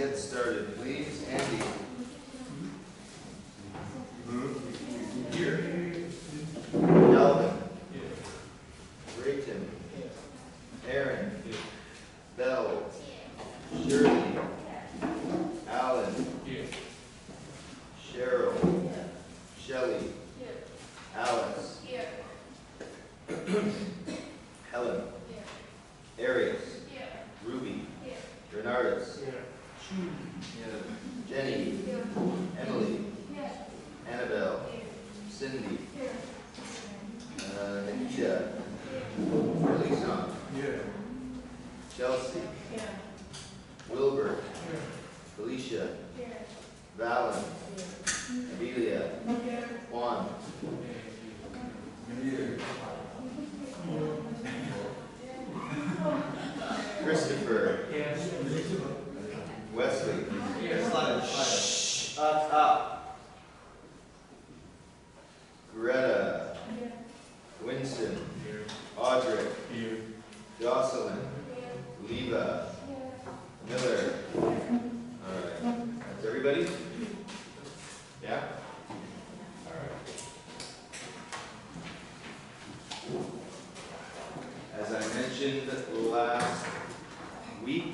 get started, please. Andy. Here. Alvin. Drayton. Aaron. Bell. Shirley. Alan. Cheryl. Shelley. Alice. Helen. Arius. Ruby. Bernardus. Jenny. Emily. Annabelle. Cindy. Nikita. Elisa. Chelsea. Wilbur. Felicia. Valen. Amelia. Juan. Christopher. Wesley. Shh. Up. Greta. Winston. Audrey. Jocelyn. Leva. Miller. Alright. That's everybody? Yeah? Alright. As I mentioned last week,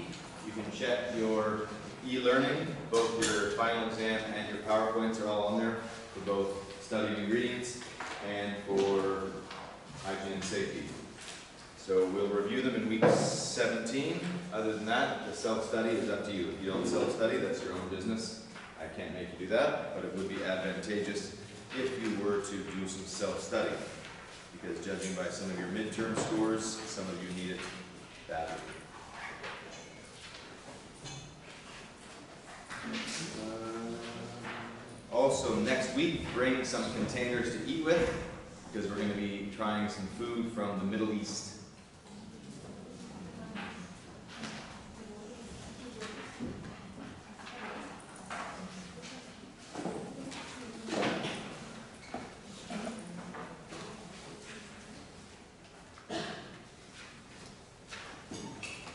you can check your e-learning. Both your final exam and your PowerPoints are all on there for both studying ingredients and for hygiene and safety. So we'll review them in week 17. Other than that, the self-study is up to you. If you don't self-study, that's your own business. I can't make you do that, but it would be advantageous if you were to do some self-study. Because judging by some of your midterm scores, some of you need it badly. Also, next week, bring some containers to eat with, because we're going to be trying some food from the Middle East.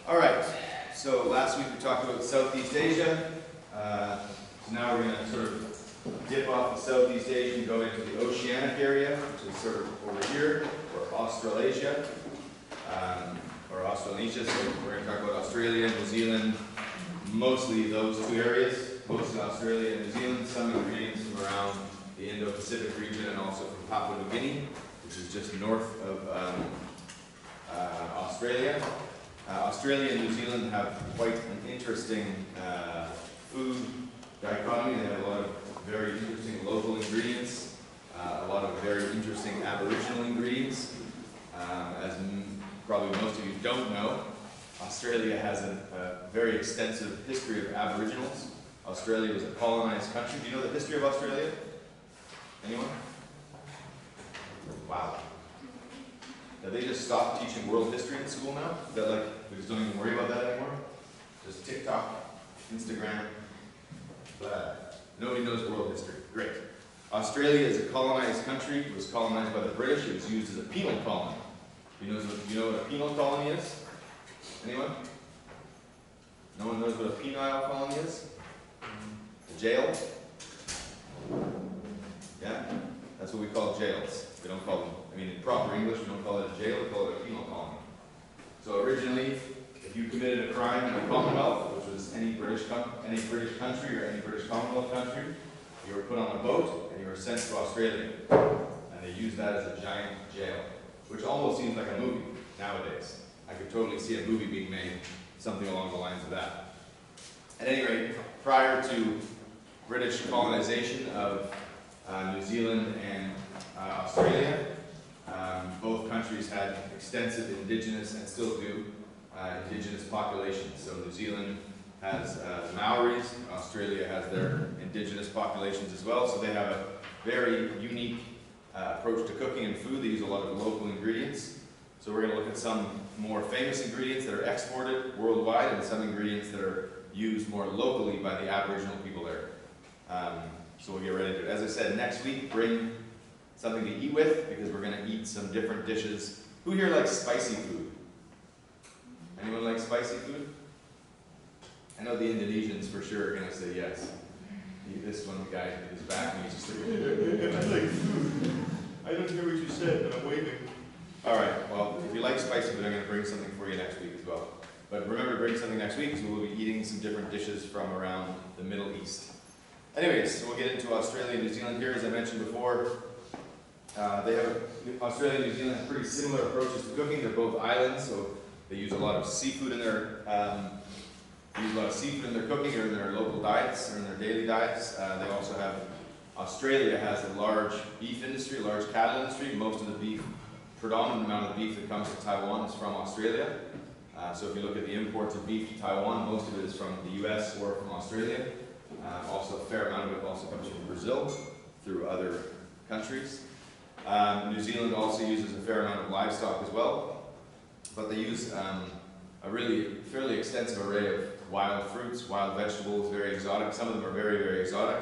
All right, so last week we talked about Southeast Asia. So now we're going to sort of dip off of Southeast Asia and go into the oceanic area, which is sort of over here, or Australasia, or Australasia. So we're going to talk about Australia, New Zealand, mostly those two areas, mostly Australia and New Zealand, some ingredients from around the Indo-Pacific region and also from Papua New Guinea, which is just north of Australia. Australia and New Zealand have quite an interesting food dichotomy. They have a lot of very interesting local ingredients, a lot of very interesting Aboriginal ingredients. As probably most of you don't know, Australia has a very extensive history of Aboriginals. Australia was a colonized country. Do you know the history of Australia? Anyone? Wow. Have they just stopped teaching world history in school now? Is that like, we just don't even worry about that anymore? Just TikTok, Instagram, blah. Nobody knows world history. Great. Australia is a colonized country. It was colonized by the British. It was used as a penal colony. You know what a penal colony is? Anyone? No one knows what a penal colony is? A jail? Yeah? That's what we call jails. We don't call them, I mean in proper English we don't call it a jail, we call it a penal colony. So originally, if you committed a crime in the Commonwealth, which was any British country or any British Commonwealth country, you were put on a boat and you were sent to Australia. And they used that as a giant jail, which almost seems like a movie nowadays. I could totally see a movie being made, something along the lines of that. At any rate, prior to British colonization of New Zealand and Australia, both countries had extensive indigenous, and still do, indigenous populations. So New Zealand has the Maoris, Australia has their indigenous populations as well, so they have a very unique approach to cooking and food. They use a lot of local ingredients. So we're going to look at some more famous ingredients that are exported worldwide and some ingredients that are used more locally by the Aboriginal people there. So we'll get right into it. As I said, next week, bring something to eat with, because we're going to eat some different dishes. Who here likes spicy food? Anyone like spicy food? I know the Indonesians for sure are going to say yes. This one guy is back and he's just like, I don't hear what you said, but I'm waving. all right, well, if you like spicy food, I'm going to bring something for you next week as well. But remember to bring something next week because we'll be eating some different dishes from around the Middle East. Anyways, so we'll get into Australia and New Zealand here. As I mentioned before, Australia and New Zealand have pretty similar approaches to cooking. They're both islands, so they use a lot of seafood in their cooking or in their local diets or in their daily diets. They also have, Australia has a large beef industry, a large cattle industry. Most of the beef, predominant amount of the beef that comes to Taiwan is from Australia. So if you look at the imports of beef to Taiwan, most of it is from the US or from Australia. Also a fair amount of it also comes from Brazil through other countries. New Zealand also uses a fair amount of livestock as well, but they use a really fairly extensive array of wild fruits, wild vegetables, very exotic. Some of them are very, very exotic.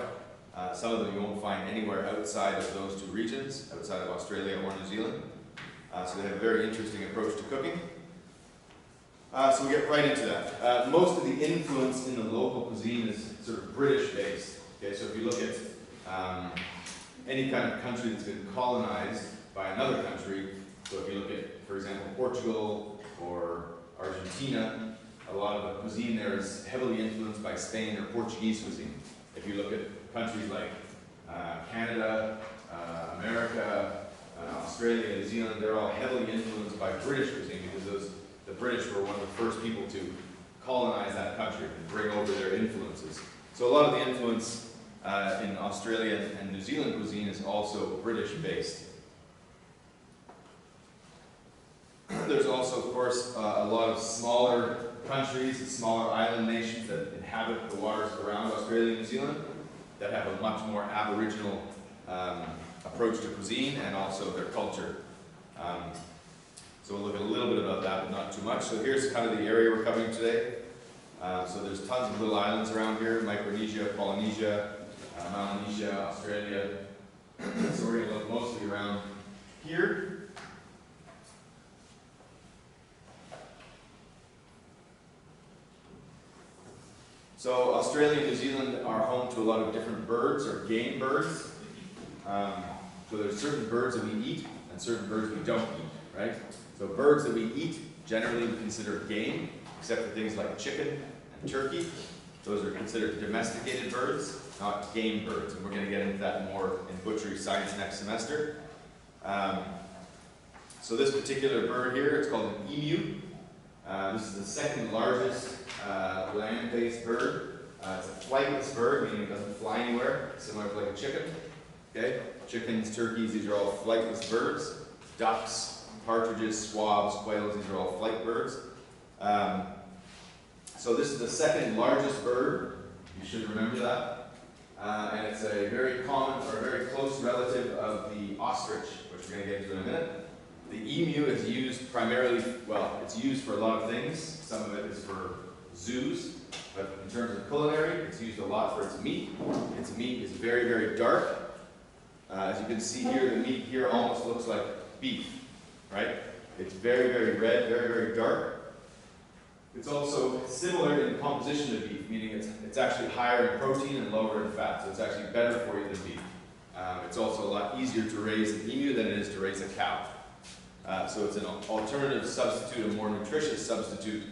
Some of them you won't find anywhere outside of those two regions, outside of Australia or New Zealand. So they have a very interesting approach to cooking. So we'll get right into that. Most of the influence in the local cuisine is sort of British-based. Okay, so if you look at any kind of country that's been colonized by another country, so if you look at, for example, Portugal or Argentina, a lot of the cuisine there is heavily influenced by Spain or Portuguese cuisine. If you look at countries like Canada, America, Australia, New Zealand, they're all heavily influenced by British cuisine because the British were one of the first people to colonize that country and bring over their influences. So a lot of the influence in Australia and New Zealand cuisine is also British-based. There's also, of course, a lot of smaller countries, smaller island nations that inhabit the waters around Australia and New Zealand that have a much more aboriginal approach to cuisine and also their culture. So we'll look at a little bit about that, but not too much. So here's kind of the area we're covering today. So there's tons of little islands around here: Micronesia, Polynesia, Melanesia, Australia. So we're going to look mostly around here. So Australia and New Zealand are home to a lot of different birds or game birds. So there's certain birds that we eat and certain birds we don't eat, right? So birds that we eat generally we consider game, except for things like chicken and turkey. Those are considered domesticated birds, not game birds. And we're going to get into that more in butchery science next semester. So this particular bird here, it's called an emu. This is the second largest land-based bird. It's a flightless bird, meaning it doesn't fly anywhere, similar to like a chicken. Okay? Chickens, turkeys, these are all flightless birds. Ducks, partridges, swabs, quails, these are all flight birds. So this is the second largest bird. You should remember that. And it's a very common or a very close relative of the ostrich, which we're going to get into in a minute. The emu is used primarily, well, it's used for a lot of things. Some of it is for zoos, but in terms of culinary, it's used a lot for its meat. Its meat is very, very dark. As you can see here, the meat here almost looks like beef, right? It's very, very red, very, very dark. It's also similar in composition to beef, meaning it's actually higher in protein and lower in fat, so it's actually better for you than beef. It's also a lot easier to raise an emu than it is to raise a cow. So it's an alternative substitute, a more nutritious substitute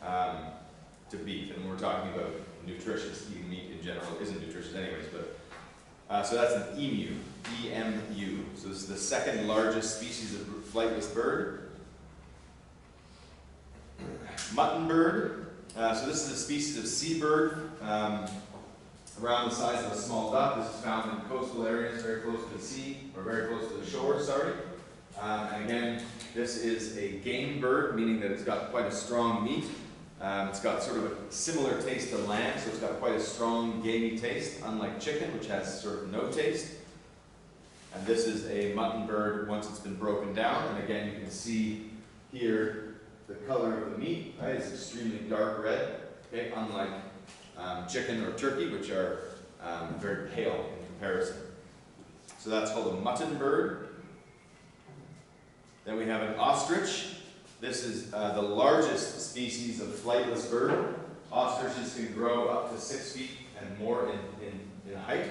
to beef. And when we're talking about nutritious, eating meat in general isn't nutritious anyways, but so that's an emu, E-M-U. So this is the second largest species of flightless bird. Mutton bird. So this is a species of seabird around the size of a small duck. This is found in coastal areas very close to the sea, or very close to the shore, sorry. And again, this is a game bird, meaning that it's got quite a strong meat. It's got sort of a similar taste to lamb, so it's got quite a strong gamey taste, unlike chicken, which has sort of no taste. And this is a mutton bird once it's been broken down. And again, you can see here the color of the meat, right? It's extremely dark red, okay? Unlike chicken or turkey, which are very pale in comparison. So that's called a mutton bird. Then we have an ostrich. This is the largest species of flightless bird. Ostriches can grow up to 6 feet and more in height.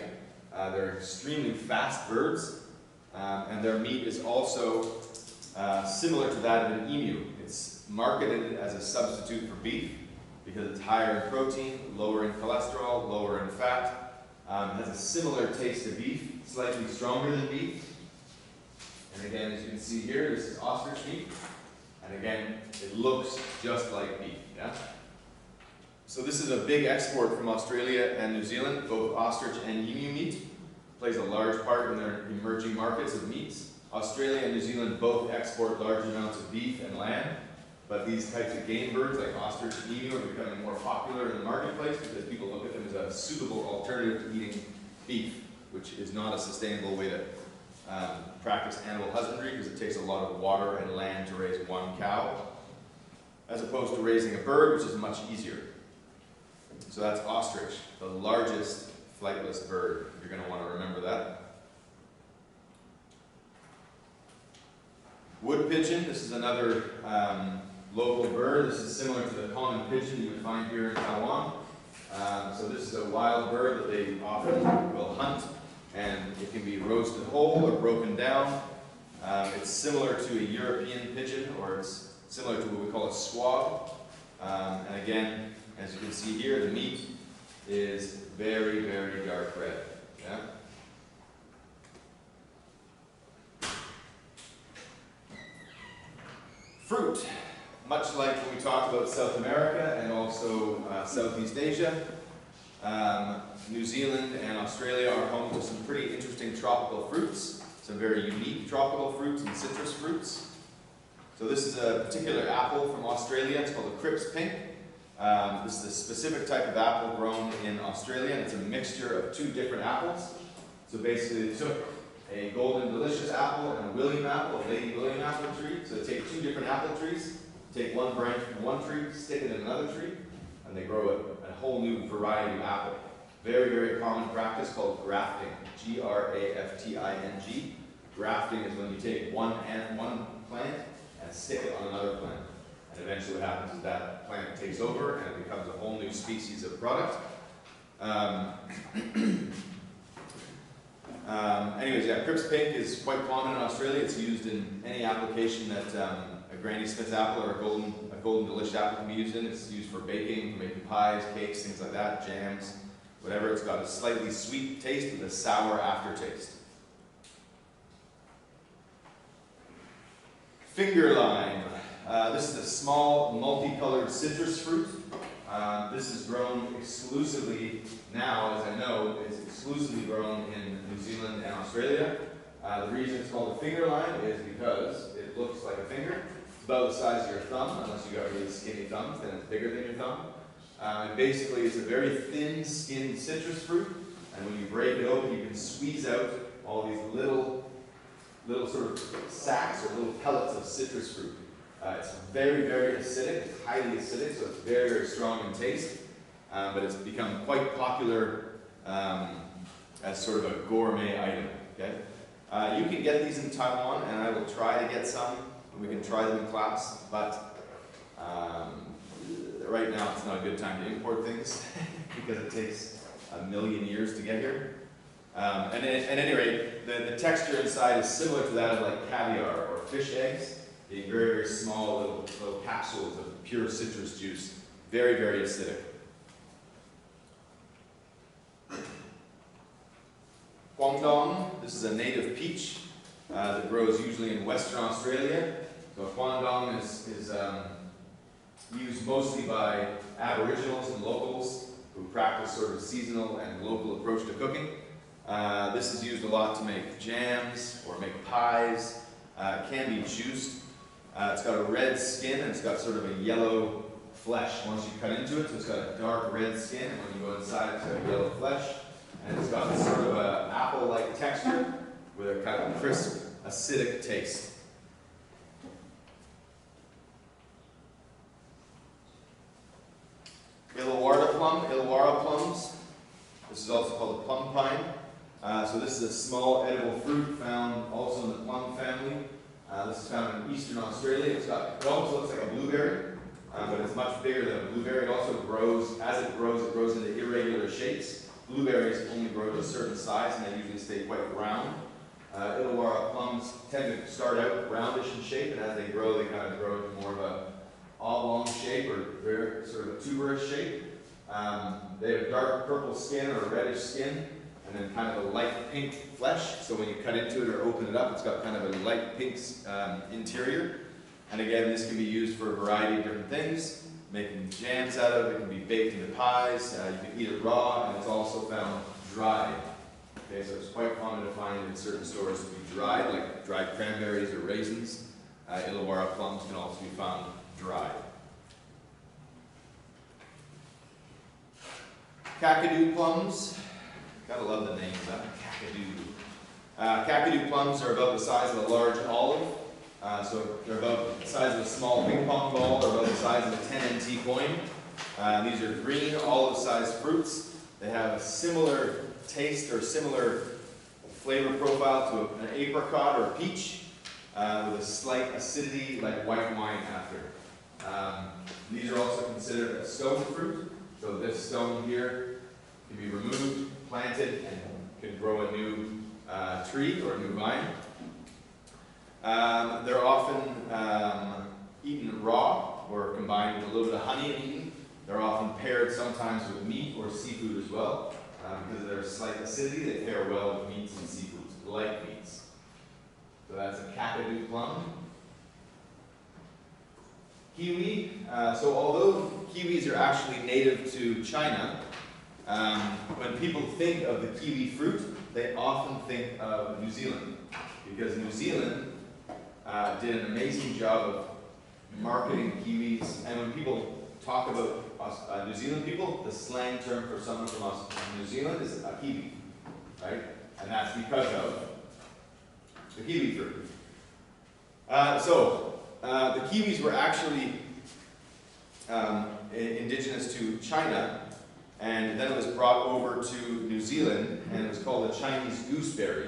They're extremely fast birds, and their meat is also similar to that of an emu. It's marketed as a substitute for beef because it's higher in protein, lower in cholesterol, lower in fat, has a similar taste to beef, slightly stronger than beef. And again, as you can see here, this is ostrich meat. And again, it looks just like beef. Yeah? So this is a big export from Australia and New Zealand. Both ostrich and emu meat plays a large part in their emerging markets of meats. Australia and New Zealand both export large amounts of beef and lamb, but these types of game birds like ostrich and emu are becoming more popular in the marketplace because people look at them as a suitable alternative to eating beef, which is not a sustainable way to practice animal husbandry because it takes a lot of water and land to raise one cow, as opposed to raising a bird, which is much easier. So that's ostrich, the largest flightless bird. You're going to want to remember that. Wood pigeon, this is another local bird. This is similar to the common pigeon you would find here in Taiwan. So this is a wild bird that they often will hunt, and it can be roasted whole or broken down. It's similar to a European pigeon, or it's similar to what we call a squab. And again, as you can see here, the meat is very, very dark red. Yeah? Fruit. Much like when we talked about South America and also Southeast Asia, New Zealand and Australia are home to some pretty interesting tropical fruits, some very unique tropical fruits and citrus fruits. So this is a particular apple from Australia. It's called a Cripps Pink. This is a specific type of apple grown in Australia, and it's a mixture of two different apples. So basically they took a golden delicious apple and a William apple, a lady William apple tree. So they take two different apple trees, take one branch from one tree, stick it in another tree, and they grow a whole new variety of apple. Very, very common practice called grafting, G-R-A-F-T-I-N-G. Grafting is when you take one plant and stick it on another plant. And eventually what happens is that plant takes over and it becomes a whole new species of product. Anyways, yeah, Cripps Pink is quite common in Australia. It's used in any application that a Granny Smith apple or a golden delicious apple can be used in. It's used for baking, for making pies, cakes, things like that, jams, whatever. It's got a slightly sweet taste with a sour aftertaste. Finger lime. This is a small, multicolored citrus fruit. This is grown exclusively now, as I know, it's exclusively grown in New Zealand and Australia. The reason it's called a finger lime is because it looks like a finger. It's about the size of your thumb, unless you've got really skinny thumbs, then it's bigger than your thumb. And basically, it's a very thin-skinned citrus fruit, and when you break it open, you can squeeze out all these little sort of sacs or little pellets of citrus fruit. It's very, very acidic, it's highly acidic, so it's very, very strong in taste, but it's become quite popular as sort of a gourmet item. Okay? You can get these in Taiwan, and I will try to get some. We can try them in class, but right now it's not a good time to import things because it takes a million years to get here. And at any rate, the texture inside is similar to that of like caviar or fish eggs, being very, very small little capsules of pure citrus juice. Very, very acidic. Guangdong, this is a native peach that grows usually in Western Australia. So Guangdong is used mostly by Aboriginals and locals who practice sort of seasonal and local approach to cooking. This is used a lot to make jams or make pies. It can be juiced. It's got a red skin and it's got sort of a yellow flesh once you cut into it. So it's got a dark red skin, and when you go inside it's got yellow flesh. And it's got sort of an apple-like texture with a kind of crisp, acidic taste. Illawarra plum, Illawarra plums. This is also called a plum pine. So this is a small edible fruit found also in the plum family. This is found in eastern Australia. It almost looks like a blueberry. but it's much bigger than a blueberry. It also grows, as it grows into irregular shapes. Blueberries only grow to a certain size, and they usually stay quite round. Illawarra plums tend to start out roundish in shape, and as they grow, they kind of grow to more of a oblong shape, or very sort of a tuberous shape. They have dark purple skin or reddish skin, and then kind of a light pink flesh. So when you cut into it or open it up, it's got kind of a light pink interior. And again, this can be used for a variety of different things. Making jams out of it, can be baked into pies, you can eat it raw, and it's also found dried. Okay, so it's quite common to find in certain stores to be dried, like dried cranberries or raisins. Illawarra plums can also be found dried. Kakadu plums, gotta love the names, huh? Kakadu. Kakadu plums are about the size of a large olive. So they're about the size of a small ping pong ball, or about the size of a 10 NT coin. These are green, olive-sized fruits. They have a similar taste or similar flavor profile to an apricot or a peach, with a slight acidity like white wine after. These are also considered a stone fruit. So this stone here can be removed, planted, and can grow a new tree or a new vine. They're often eaten raw or combined with a little bit of honey and eaten. They're often paired sometimes with meat or seafood as well. Because of their slight acidity, they pair well with meats and seafoods, light meats. So that's a Kakadu plum. Kiwi. So although kiwis are actually native to China, when people think of the kiwi fruit, they often think of New Zealand. Because New Zealand did an amazing job of marketing kiwis, and when people talk about New Zealand people, the slang term for someone from New Zealand is a kiwi, right? And that's because of the kiwi fruit. The kiwis were actually indigenous to China, and then it was brought over to New Zealand, and it was called a Chinese gooseberry.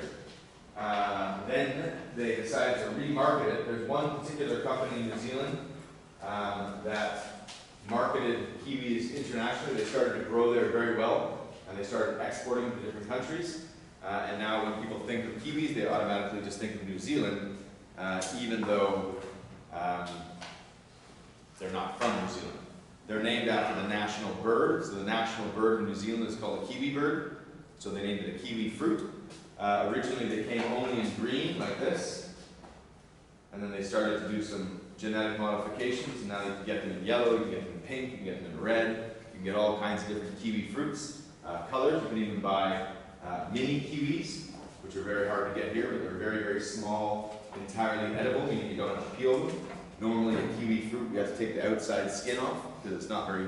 Then they decided to remarket it. There's one particular company in New Zealand that marketed kiwis internationally. They started to grow there very well, and they started exporting to different countries. And now when people think of kiwis, they automatically just think of New Zealand, even though they're not from New Zealand. They're named after the national bird. So the national bird in New Zealand is called a kiwi bird. So they named it a kiwi fruit. Originally they came only in green, like this, and then they started to do some genetic modifications, and now you can get them in yellow, you can get them in pink, you can get them in red, you can get all kinds of different kiwi fruits, colors. You can even buy mini kiwis, which are very hard to get here, but they're very, very small, entirely edible, meaning you don't have to peel them. Normally a kiwi fruit, you have to take the outside skin off, because it's not very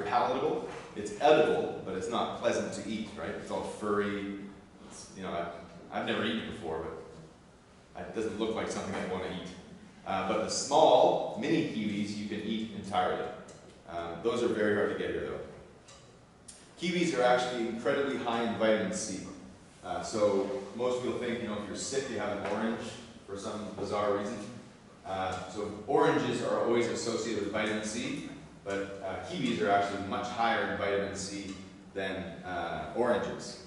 palatable. It's edible, but it's not pleasant to eat, right? It's all furry. You know, I've never eaten it before, but it doesn't look like something I want to eat. But the small, mini kiwis you can eat entirely. Those are very hard to get here, though. Kiwis are actually incredibly high in vitamin C. So most people think, you know, if you're sick, you have an orange for some bizarre reason. So oranges are always associated with vitamin C, but kiwis are actually much higher in vitamin C than oranges.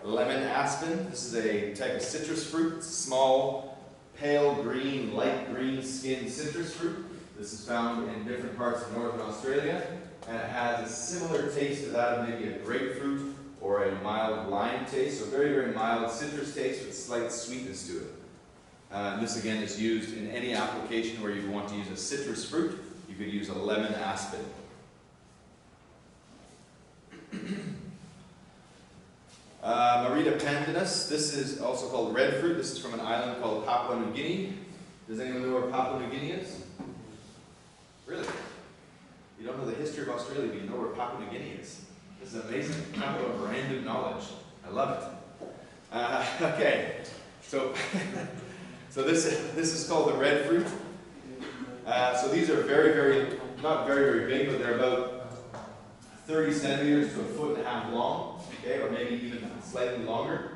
Lemon aspen. This is a type of citrus fruit. It's a small, pale green, light green skinned citrus fruit. This is found in different parts of northern Australia, and it has a similar taste to that of maybe a grapefruit or a mild lime taste, so very, very mild citrus taste with slight sweetness to it. This again is used in any application where you want to use a citrus fruit. You could use a lemon aspen. Marita pandinus. This is also called red fruit. This is from an island called Papua New Guinea. Does anyone know where Papua New Guinea is? Really? You don't know the history of Australia, but you know where Papua New Guinea is. This is amazing. Kind of random knowledge. I love it. Okay, so this is called the red fruit. So these are not very big, but they're about 30 centimeters to a foot and a half long. Okay, or maybe even slightly longer.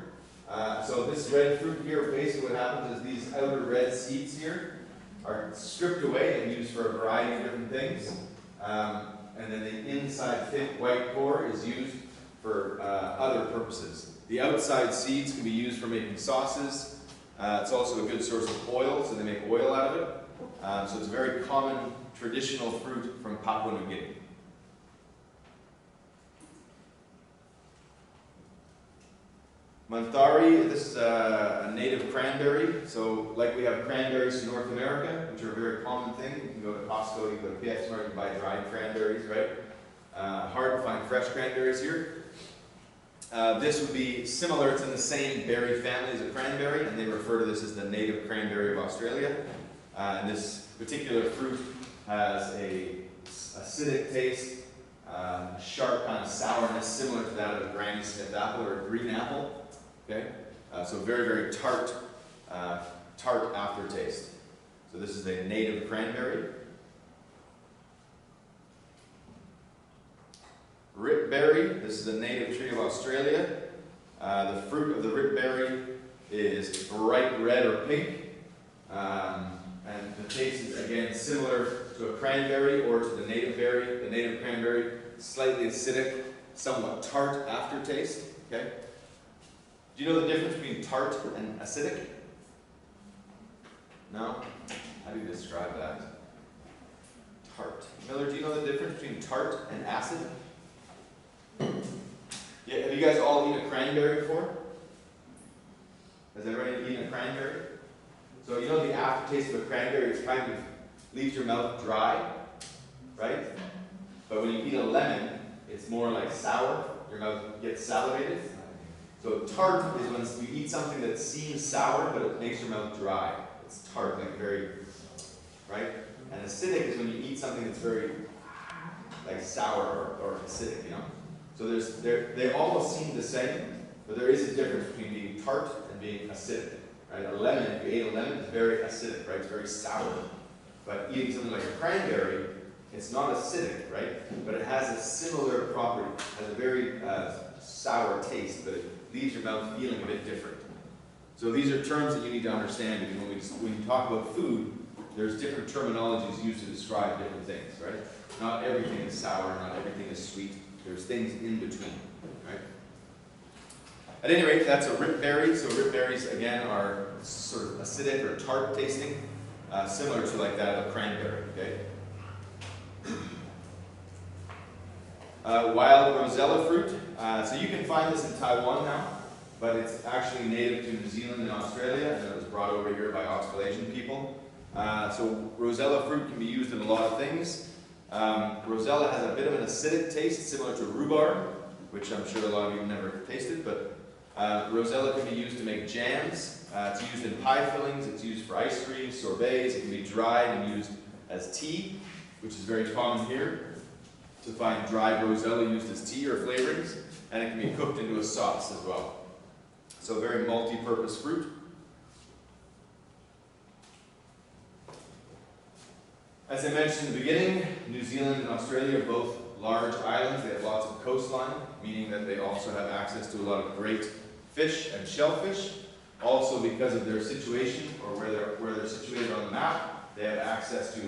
So this red fruit here, basically what happens is these outer red seeds here are stripped away and used for a variety of different things. And then the inside thick white core is used for other purposes. The outside seeds can be used for making sauces. It's also a good source of oil, so they make oil out of it. So it's a very common traditional fruit from Papua New Guinea. Manthari, this is a native cranberry. So like we have cranberries in North America, which are a very common thing. You can go to Costco, you can go to PF Smart, you can buy dried cranberries, right? Hard to find fresh cranberries here. This would be similar, it's in the same berry family as a cranberry, and they refer to this as the native cranberry of Australia. And this particular fruit has a acidic taste, sharp kind of sourness, similar to that of a Granny Smith apple or a green apple. Okay, so very, very tart, tart aftertaste. So this is a native cranberry. Ripberry, this is a native tree of Australia. The fruit of the ripberry is bright red or pink. And the taste is again similar to a cranberry or to the native berry. The native cranberry, slightly acidic, somewhat tart aftertaste. Okay. Do you know the difference between tart and acidic? No? How do you describe that? Tart. Miller, do you know the difference between tart and acid? Yeah, have you guys all eaten a cranberry before? Has everybody eaten a cranberry? So you know the aftertaste of a cranberry is kind of leaves your mouth dry, right? But when you eat a lemon, it's more like sour. Your mouth gets salivated. So tart is when you eat something that seems sour, but it makes your mouth dry. It's tart, like very, right? And acidic is when you eat something that's very, like sour or acidic, you know? So they almost seem the same, but there is a difference between being tart and being acidic, right? A lemon, if you ate a lemon, it's very acidic, right? It's very sour. But eating something like a cranberry, it's not acidic, right? But it has a similar property. It has a very sour taste, but it leaves your mouth feeling a bit different. So these are terms that you need to understand, because when you talk about food, there's different terminologies used to describe different things, right? Not everything is sour, not everything is sweet. There's things in between, right? At any rate, that's a ripberry. So ripberries, again, are sort of acidic or tart tasting, similar to like that of a cranberry, okay? Wild rosella fruit. So you can find this in Taiwan now, but it's actually native to New Zealand and Australia, and it was brought over here by Australasian people. So rosella fruit can be used in a lot of things. Rosella has a bit of an acidic taste, similar to rhubarb, which I'm sure a lot of you have never tasted, but rosella can be used to make jams. It's used in pie fillings, it's used for ice cream, sorbets, it can be dried and used as tea, which is very common here, to find dried rosella used as tea or flavorings, and it can be cooked into a sauce as well. So very multi-purpose fruit. As I mentioned in the beginning, New Zealand and Australia are both large islands. They have lots of coastline, meaning that they also have access to a lot of great fish and shellfish. Also, because of their situation, or where they're situated on the map, they have access to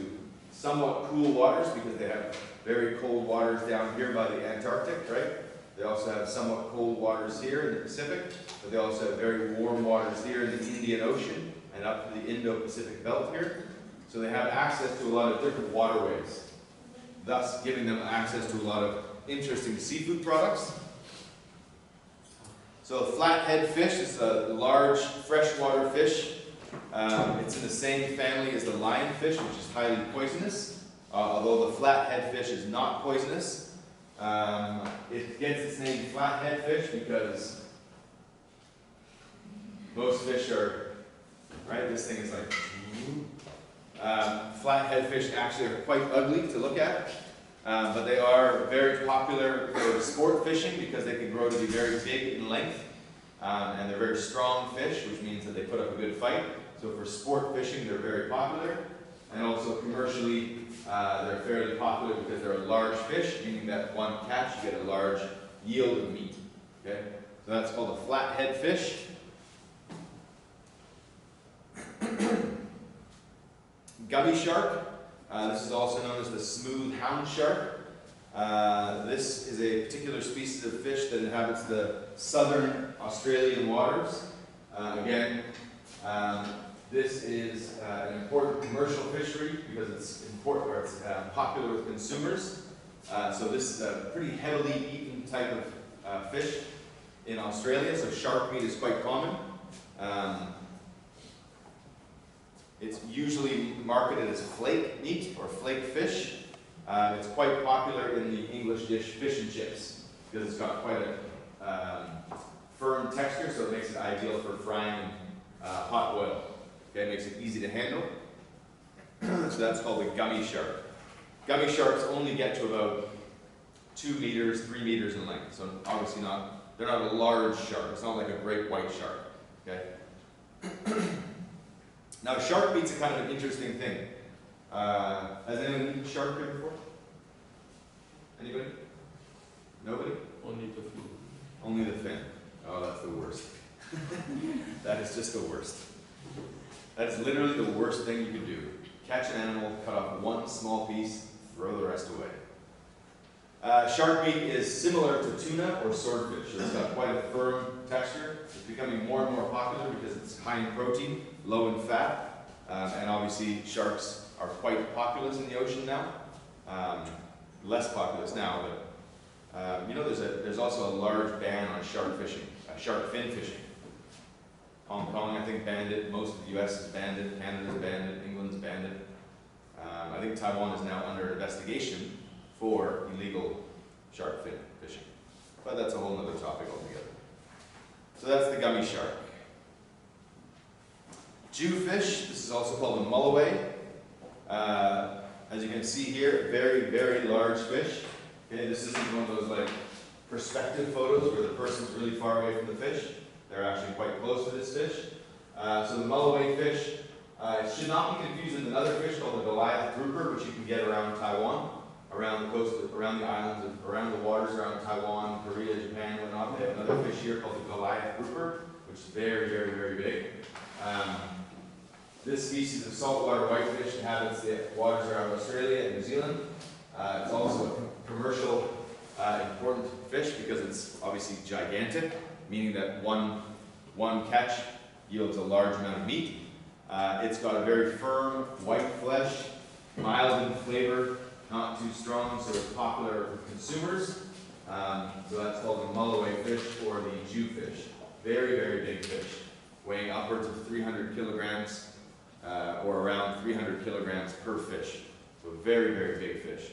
somewhat cool waters, because they have very cold waters down here by the Antarctic, right? They also have somewhat cold waters here in the Pacific, but they also have very warm waters here in the Indian Ocean and up to the Indo-Pacific belt here. So they have access to a lot of different waterways, thus giving them access to a lot of interesting seafood products. So a flathead fish is a large freshwater fish. It's in the same family as the lionfish, which is highly poisonous. Although the flathead fish is not poisonous. It gets its name flathead fish because most fish are, right, this thing is like, flathead fish actually are quite ugly to look at, but they are very popular for sport fishing because they can grow to be very big in length, and they're very strong fish, which means that they put up a good fight. So for sport fishing, they're very popular, and also commercially, they're fairly popular because they're a large fish, meaning that one catch, you get a large yield of meat. Okay, so that's called a flathead fish. Gummy shark. This is also known as the smooth hound shark. This is a particular species of fish that inhabits the southern Australian waters. Again, this is an important commercial fishery because it's important, or it's popular with consumers. So this is a pretty heavily eaten type of fish in Australia. So shark meat is quite common. It's usually marketed as flake meat or flake fish. It's quite popular in the English dish fish and chips because it's got quite a firm texture, so it makes it ideal for frying in hot oil. Okay, it makes it easy to handle. So that's called a gummy shark. Gummy sharks only get to about 2 meters, 3 meters in length. So obviously they're not a large shark. It's not like a great white shark. Okay. Now shark meat's a kind of an interesting thing. Has anyone eaten shark here before? Anybody? Nobody? Only the food. Only the fin. Oh, that's the worst. That is just the worst. That's literally the worst thing you could do. Catch an animal, cut off one small piece, throw the rest away. Shark meat is similar to tuna or swordfish. So it's got quite a firm texture. It's becoming more and more popular because it's high in protein, low in fat, and obviously sharks are quite populous in the ocean now. Less populous now, but you know there's also a large ban on shark fishing, shark fin fishing. Hong Kong, I think, banned it. Most of the US has banned it. Canada's banned it. England's banned it. I think Taiwan is now under investigation for illegal shark fin fishing. But that's a whole other topic altogether. So that's the gummy shark. Jewfish, this is also called a mulloway. As you can see here, very, very large fish. Okay, this isn't one of those like perspective photos where the person's really far away from the fish. They're actually quite close to this fish. So the mulloway fish, it should not be confused with another fish called the Goliath grouper, which you can get around Taiwan, around the coast, around the islands, around the waters around Taiwan, Korea, Japan, whatnot. They have another fish here called the Goliath grouper, which is very, very, very big. This species of saltwater whitefish inhabits the waters around Australia and New Zealand. It's also a commercial important fish because it's obviously gigantic, meaning that one catch yields a large amount of meat. It's got a very firm white flesh, mild in flavor, not too strong, so it's popular with consumers. So that's called the mulloway fish or the jewfish. Very, very big fish, weighing upwards of 300 kilograms or around 300 kilograms per fish. So very, very big fish.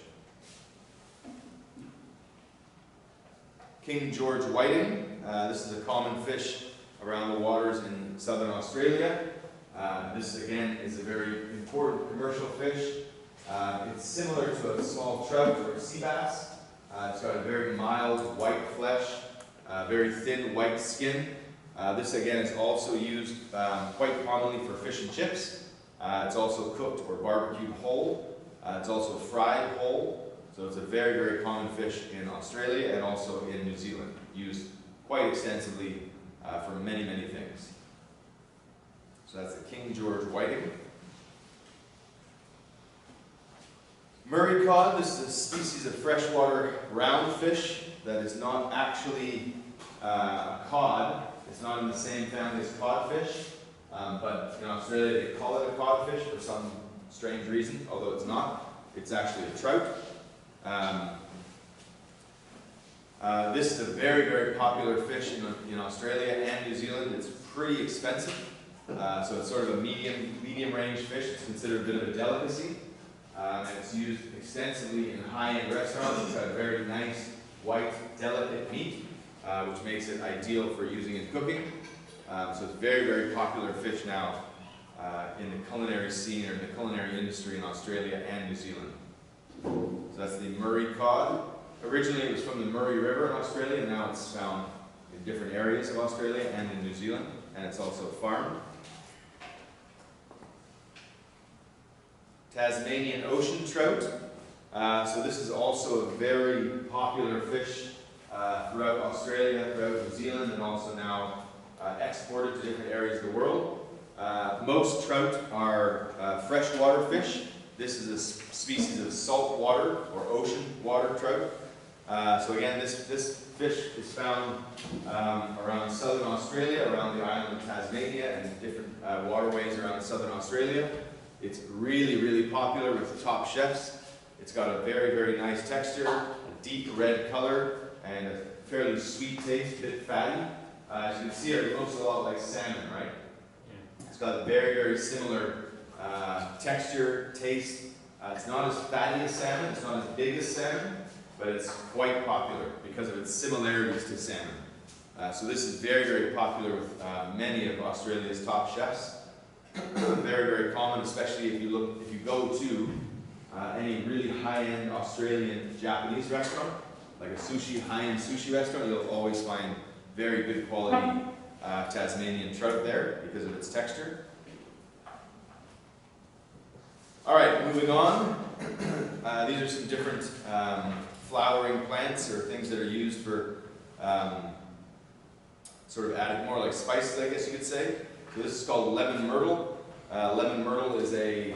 King George whiting. This is a common fish around the waters in southern Australia. This again is a very important commercial fish. It's similar to a small trout or a sea bass. It's got a very mild white flesh, very thin white skin. This again is also used quite commonly for fish and chips. It's also cooked or barbecued whole. It's also fried whole. So it's a very, very common fish in Australia and also in New Zealand, used quite extensively for many, many things. So that's the King George whiting. Murray cod, this is a species of freshwater roundfish that is not actually a cod. It's not in the same family as codfish, but in Australia they call it a codfish for some strange reason, although it's not. It's actually a trout. This is a very, very popular fish in Australia and New Zealand. It's pretty expensive, so it's sort of a medium range fish. It's considered a bit of a delicacy, and it's used extensively in high-end restaurants. It's got a very nice, white, delicate meat, which makes it ideal for using in cooking. So it's a very, very popular fish now in the culinary scene or in the culinary industry in Australia and New Zealand. So that's the Murray cod. Originally it was from the Murray River in Australia, and now it's found in different areas of Australia and in New Zealand, and it's also farmed. Tasmanian ocean trout. So this is also a very popular fish throughout Australia, throughout New Zealand, and also now exported to different areas of the world. Most trout are freshwater fish. This is a species of saltwater or ocean water trout. So again, this fish is found around southern Australia, around the island of Tasmania, and different waterways around southern Australia. It's really, really popular with top chefs. It's got a very, very nice texture, a deep red color, and a fairly sweet taste, a bit fatty. As you can see, it looks a lot like salmon, right? It's got a very, very similar texture, taste. It's not as fatty as salmon, it's not as big as salmon, but it's quite popular because of its similarities to salmon. So this is very, very popular with many of Australia's top chefs. Very, very common, especially if you go to any really high-end Australian Japanese restaurant, like a high-end sushi restaurant, you'll always find very good quality Tasmanian trout there because of its texture. All right, moving on. These are some different flowering plants or things that are used for sort of added more like spices, I guess you could say. So this is called lemon myrtle. Lemon myrtle is a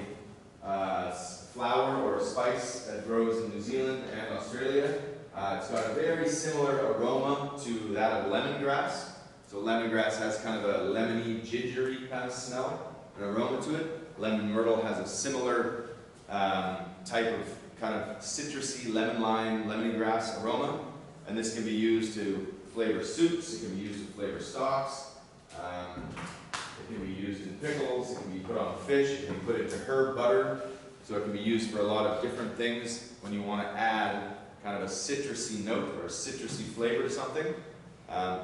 flower or a spice that grows in New Zealand and Australia. It's got a very similar aroma to that of lemongrass. So lemongrass has kind of a lemony, gingery kind of smell, an aroma to it. Lemon myrtle has a similar type of kind of citrusy, lemon lime, lemony grass aroma. And this can be used to flavor soups, it can be used to flavor stocks, it can be used in pickles, it can be put on fish, it can be put into herb butter. So it can be used for a lot of different things when you want to add kind of a citrusy note or a citrusy flavor to something.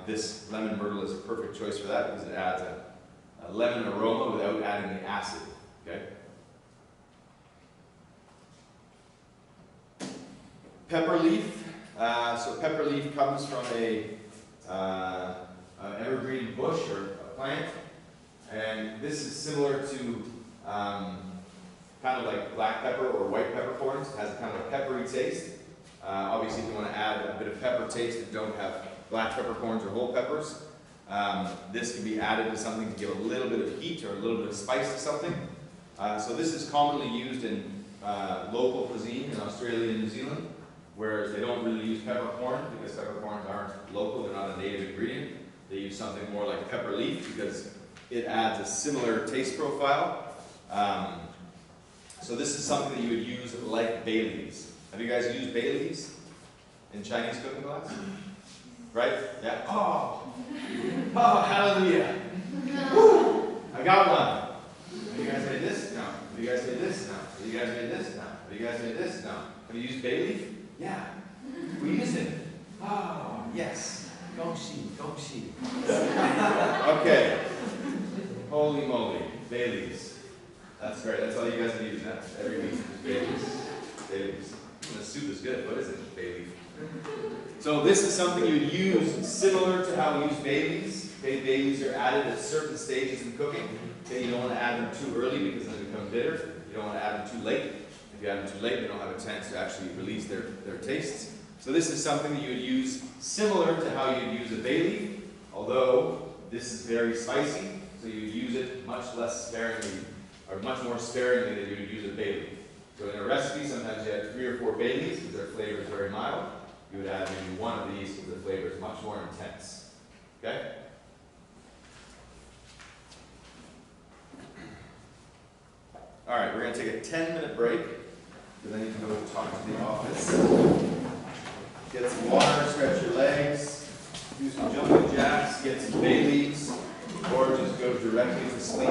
This lemon myrtle is a perfect choice for that because it adds a lemon aroma without adding the acid. Okay? Pepper leaf. So pepper leaf comes from an evergreen bush or a plant, and this is similar to kind of like black pepper or white peppercorns. It has a kind of a peppery taste. Obviously, if you want to add a bit of pepper taste and don't have black peppercorns or whole peppers, this can be added to something to give a little bit of heat or a little bit of spice to something. So this is commonly used in local cuisine in Australia and New Zealand, whereas they don't really use peppercorn because peppercorns aren't local, they're not a native ingredient. They use something more like pepper leaf because it adds a similar taste profile. So this is something that you would use like bay leaves. Have you guys used bay leaves in Chinese cooking class? Right? Yeah? Oh, hallelujah. Woo! I got one. Have you guys made this? No. Have you guys made this? No. Have you guys made this? No. Have you guys made this? No. Have you used bay leaf? Yeah. We use it. Oh, yes. Gongxi, gongxi. Okay. Holy moly. Bay leaves. That's great. That's all you guys are using that every week. Bay leaves. Bay leaves. The soup is good. What is it? Bay leaf. So this is something you would use similar to how we use bay leaves. Bay leaves are added at certain stages in cooking. Okay, you don't want to add them too early because they become bitter. You don't want to add them too late. If you add them too late, they don't have a chance to actually release their tastes. So this is something that you would use similar to how you'd use a bay leaf, although this is very spicy, so you would use it much less sparingly, or much more sparingly than you would use a bay leaf. So in a recipe, sometimes you have 3 or 4 bay leaves because their flavor is very mild. You would add maybe 1 of these because the flavor is much more intense. Okay? All right, we're going to take a 10-minute break because I need to go talk to the office. Get some water, stretch your legs, do some jumping jacks, get some bay leaves, or just go directly to sleep.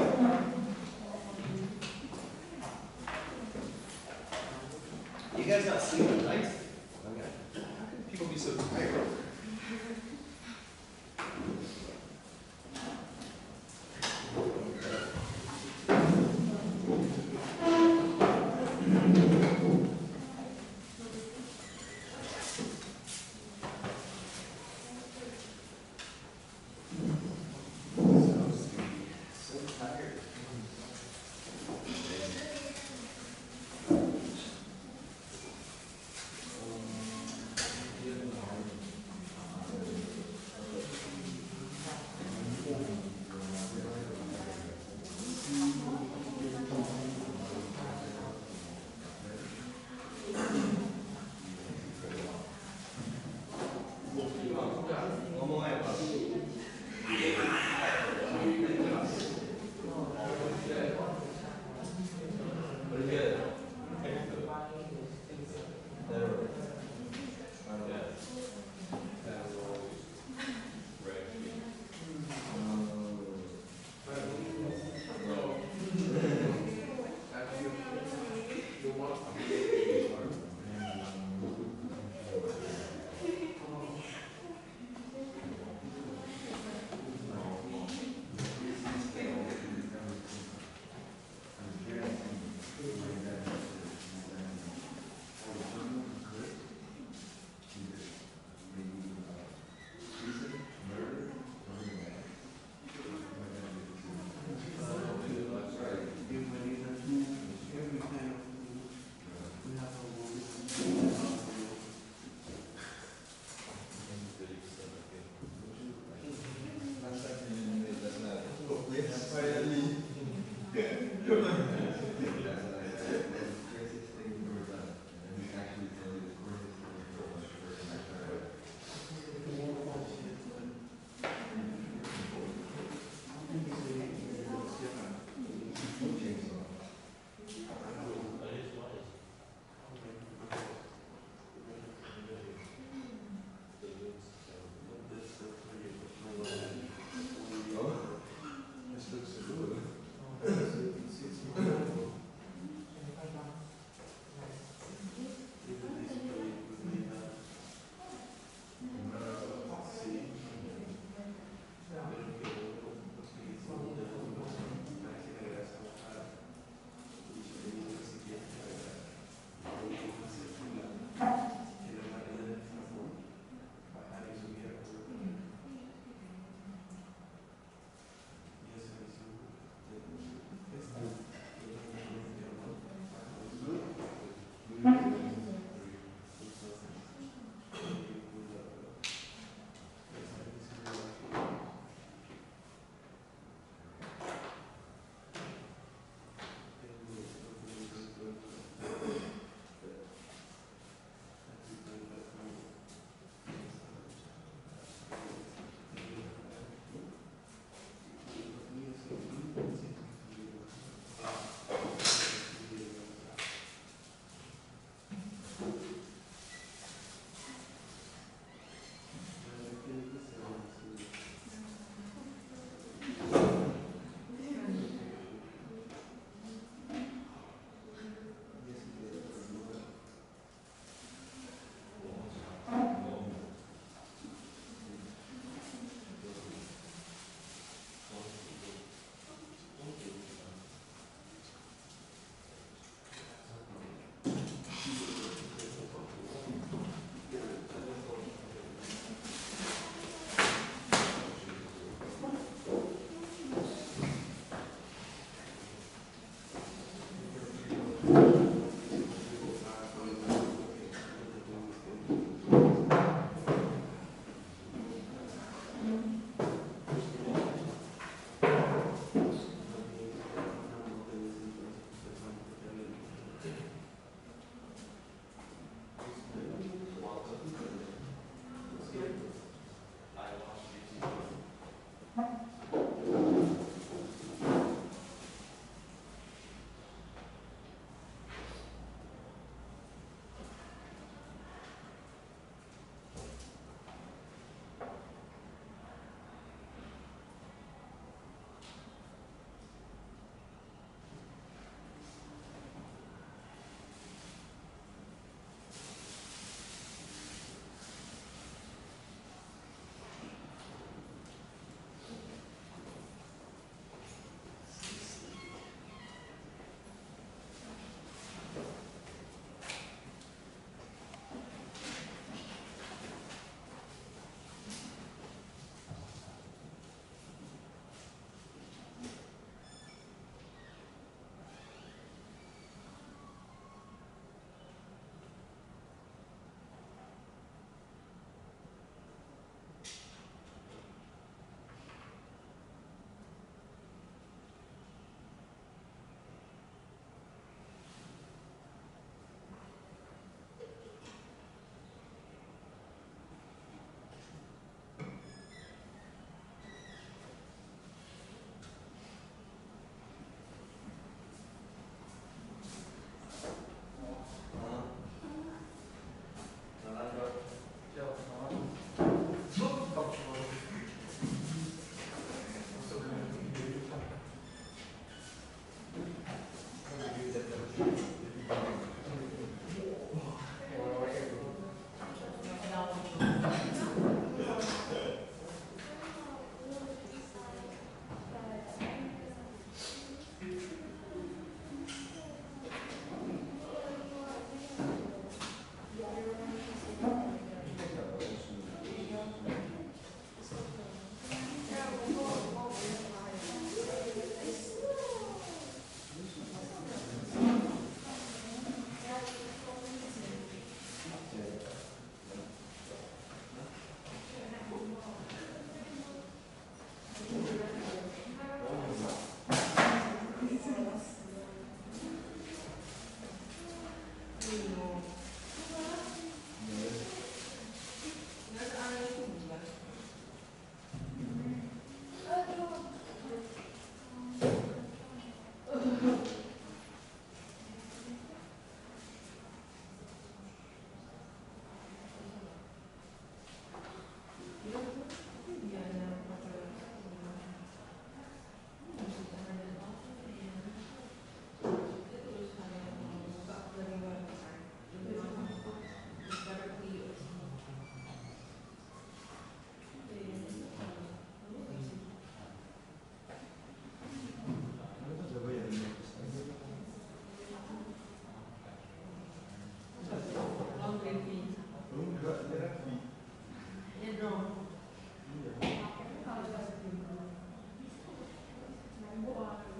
You guys not sleeping, right? Okay. How can people be so tired?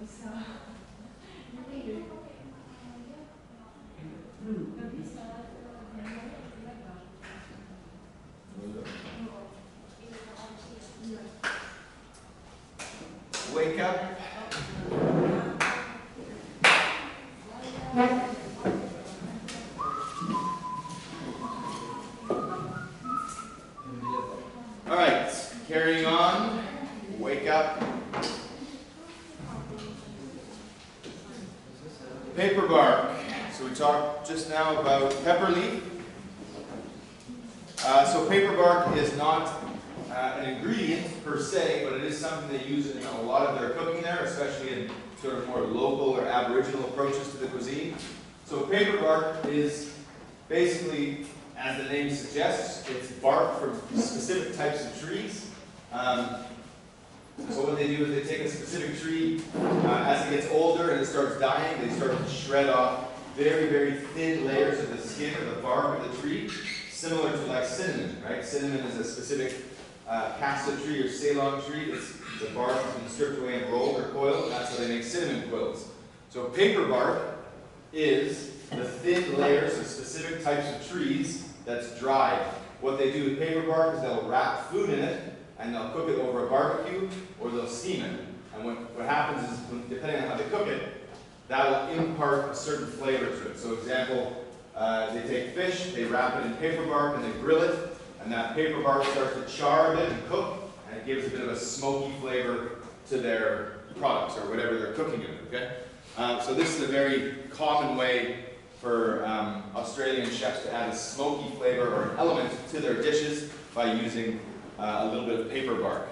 Wake up. All right, carrying on. Wake up. Paper bark. So we talked just now about pepper leaf. So paper bark is not an ingredient per se, but it is something they use in a lot of their cooking there, especially in sort of more local or aboriginal approaches to the cuisine. So paper bark is basically, as the name suggests, it's bark from specific types of trees. So what they do is they take a specific tree, as it gets older and it starts dying, they start to shred off very, very thin layers of the skin or the bark of the tree, similar to like cinnamon, right? Cinnamon is a specific cassia tree or Ceylon tree. The bark has been stripped away and rolled or coiled, and that's how they make cinnamon quills. So paper bark is the thin layers of specific types of trees that's dried. What they do with paper bark is they'll wrap food in it, and they'll cook it over a barbecue, or they'll steam it. And what happens is, depending on how they cook it, that will impart a certain flavor to it. So example, they take fish, they wrap it in paper bark, and they grill it, and that paper bark starts to char a bit and cook, and it gives a bit of a smoky flavor to their products, or whatever they're cooking it, okay? So this is a very common way for Australian chefs to add a smoky flavor or an element to their dishes by using a little bit of paper bark.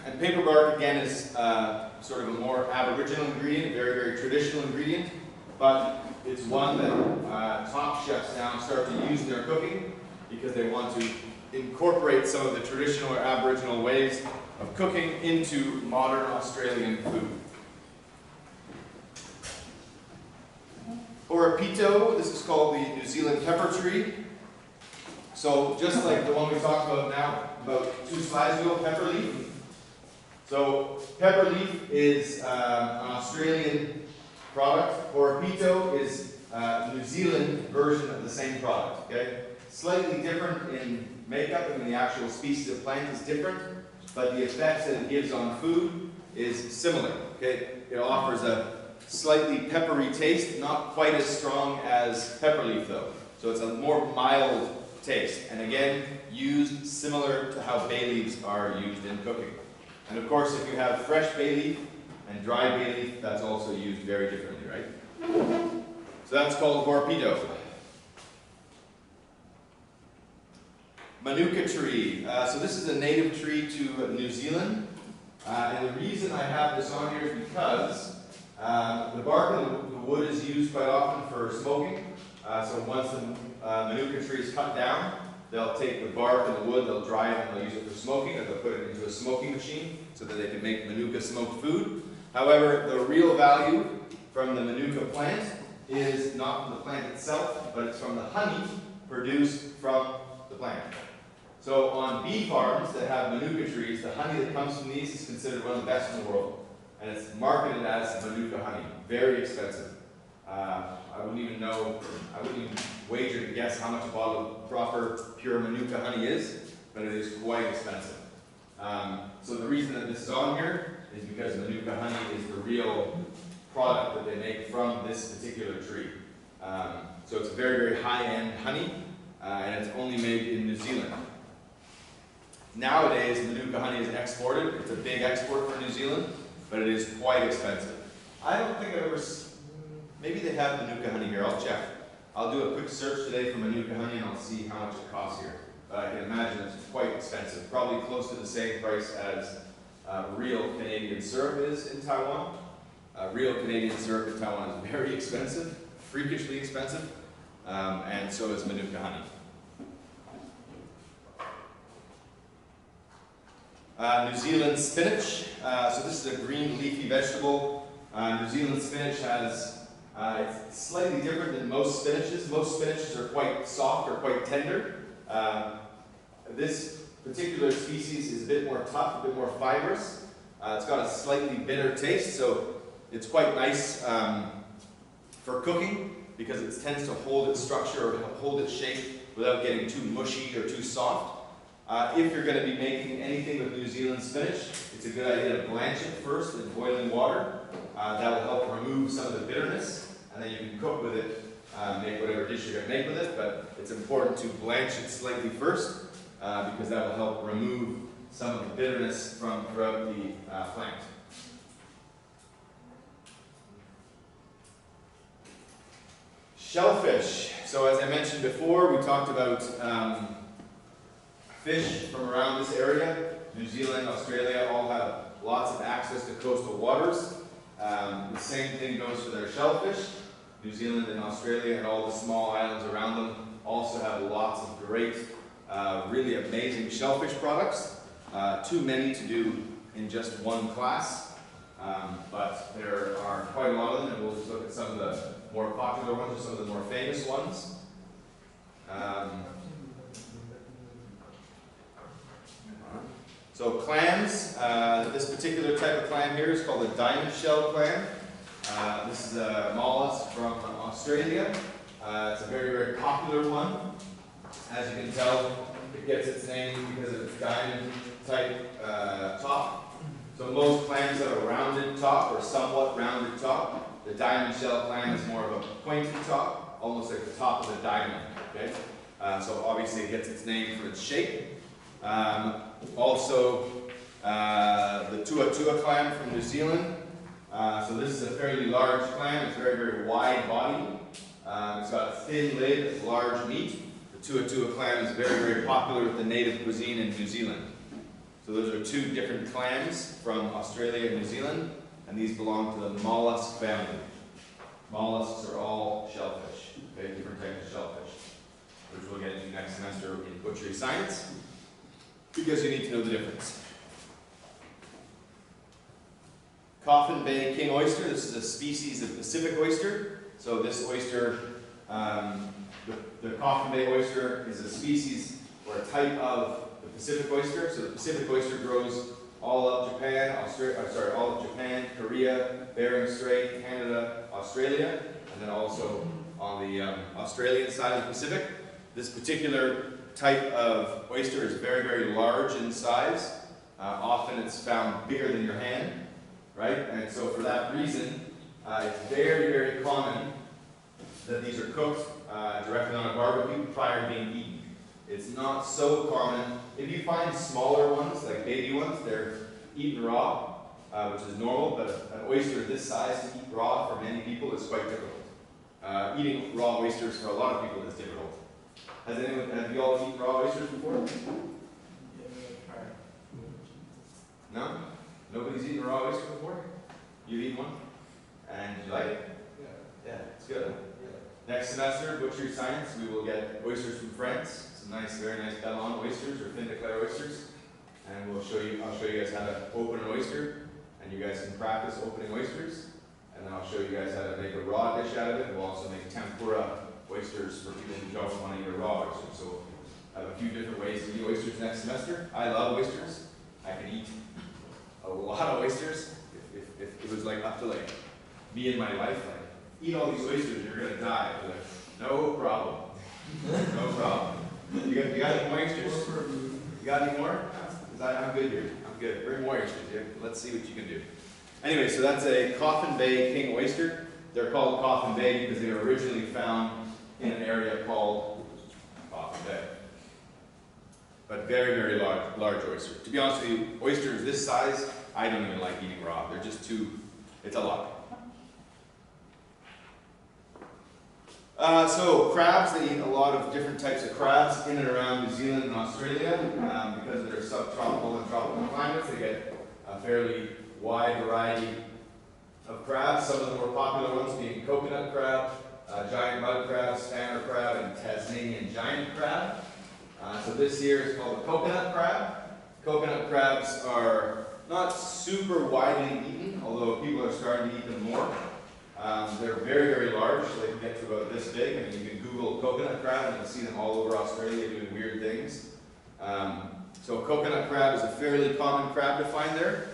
And paper bark, again, is sort of a more aboriginal ingredient, a very, very traditional ingredient, but it's one that top chefs now start to use in their cooking because they want to incorporate some of the traditional or aboriginal ways of cooking into modern Australian food. Horapito, this is called the New Zealand pepper tree. So just like the one we talked about now, about 2 slides ago, pepper leaf. So pepper leaf is an Australian product. Horapito is a New Zealand version of the same product. Okay, slightly different in makeup. I mean, the actual species of plant is different, but the effects that it gives on food is similar. Okay, it offers a slightly peppery taste, not quite as strong as pepper leaf though. So it's a more mild taste, and again, used similar to how bay leaves are used in cooking. And of course, if you have fresh bay leaf and dry bay leaf, that's also used very differently, right? So that's called Horapito. Manuka tree. So this is a native tree to New Zealand. And the reason I have this on here is because the bark of the wood is used quite often for smoking. So once the Manuka tree is cut down, they'll take the bark and the wood, they'll dry it, and they'll use it for smoking, or they'll put it into a smoking machine so that they can make Manuka smoked food. However, the real value from the Manuka plant is not from the plant itself, but it's from the honey produced from the plant. So on bee farms that have Manuka trees, the honey that comes from these is considered one of the best in the world. And it's marketed as Manuka honey. Very expensive. I wouldn't even wager to guess how much a bottle of proper, pure Manuka honey is, but it is quite expensive. So the reason that this is on here is because Manuka honey is the real product that they make from this particular tree. So it's a very, very high-end honey, and it's only made in New Zealand. Nowadays, Manuka honey is exported. It's a big export for New Zealand, but it is quite expensive. I don't think I've ever, maybe they have Manuka honey here, I'll check. I'll do a quick search today for Manuka honey and I'll see how much it costs here. But I can imagine it's quite expensive, probably close to the same price as real Canadian syrup is in Taiwan. Real Canadian syrup in Taiwan is very expensive, freakishly expensive, and so is Manuka honey. New Zealand spinach. So this is a green leafy vegetable. New Zealand spinach has, it's slightly different than most spinaches. Most spinaches are quite soft or quite tender. This particular species is a bit more tough, a bit more fibrous. It's got a slightly bitter taste, so it's quite nice for cooking because it tends to hold its structure or hold its shape without getting too mushy or too soft. If you're going to be making anything with New Zealand spinach, it's a good idea to blanch it first in boiling water. That will help remove some of the bitterness, and then you can cook with it, make whatever dish you're going to make with it, but it's important to blanch it slightly first because that will help remove some of the bitterness from throughout the plant. Shellfish. So as I mentioned before, we talked about fish from around this area. New Zealand, Australia all have lots of access to coastal waters. The same thing goes for their shellfish. New Zealand and Australia and all the small islands around them also have lots of great, really amazing shellfish products. Too many to do in just one class, but there are quite a lot of them, and we'll just look at some of the more popular ones or some of the more famous ones. So clams, this particular type of clam here is called a diamond shell clam. This is a mollusk from Australia. It's a very, very popular one. As you can tell, it gets its name because of its diamond type top. So most clams have a rounded top or somewhat rounded top. The diamond shell clam is more of a pointed top, almost like the top of a diamond. Okay? So obviously it gets its name for its shape. Also, the tua clam from New Zealand. So this is a fairly large clam. It's very, very wide body. It's got a thin lid, it's large meat. The tua clam is very, very popular with the native cuisine in New Zealand. So those are two different clams from Australia and New Zealand, and these belong to the mollusk family. Mollusks are all shellfish, okay, different types of shellfish, which we'll get into next semester in butchery science, because you need to know the difference. Coffin Bay king oyster, this is a species of Pacific oyster. So this oyster, the Coffin Bay oyster is a species or a type of the Pacific oyster. So the Pacific oyster grows all up Japan, all of Japan, Korea, Bering Strait, Canada, Australia, and then also on the Australian side of the Pacific. This particular type of oyster is very, very large in size. Often it's found bigger than your hand, right? And so for that reason, it's very, very common that these are cooked directly on a barbecue prior to being eaten. It's not so common. If you find smaller ones, like baby ones, they're eaten raw, which is normal, but an oyster this size to eat raw for many people is quite difficult. Eating raw oysters for a lot of people is difficult. Have you all eaten raw oysters before? No? Nobody's eaten a raw oyster before? You've eaten one? And you like it? Yeah, it's good. Next semester, butchery science, we will get oysters from France. Some nice, very nice Bellon oysters or fin de claire oysters. And I'll show you guys how to open an oyster. And you guys can practice opening oysters. And then I'll show you guys how to make a raw dish out of it. We'll also make tempura oysters for people who don't want to eat a raw oyster. So I have a few different ways to eat oysters next semester. I love oysters. I can eat a lot of oysters. If it was like up to like me and my wife, like, eat all these oysters, you're gonna die. I'd be like, no problem. No problem. You got any more oysters? You got any more? Because I'm good here. I'm good. Bring more oysters here. Let's see what you can do. Anyway, so that's a Coffin Bay king oyster. They're called Coffin Bay because they were originally found in an area called Coffin Bay. But very, very large oyster. To be honest with you, oysters this size, I don't even like eating raw. They're just too, it's a lot. So crabs, they eat a lot of different types of crabs in and around New Zealand and Australia. Because of their subtropical and tropical climates, they get a fairly wide variety of crabs. Some of the more popular ones being coconut crab, giant mud crab, spanner crab, and Tasmanian giant crab. So this here is called the coconut crab. Coconut crabs are not super widely eaten, although people are starting to eat them more. They're very, very large, so they can get to about this big. I mean, you can Google coconut crab and you'll see them all over Australia doing weird things. So coconut crab is a fairly common crab to find there.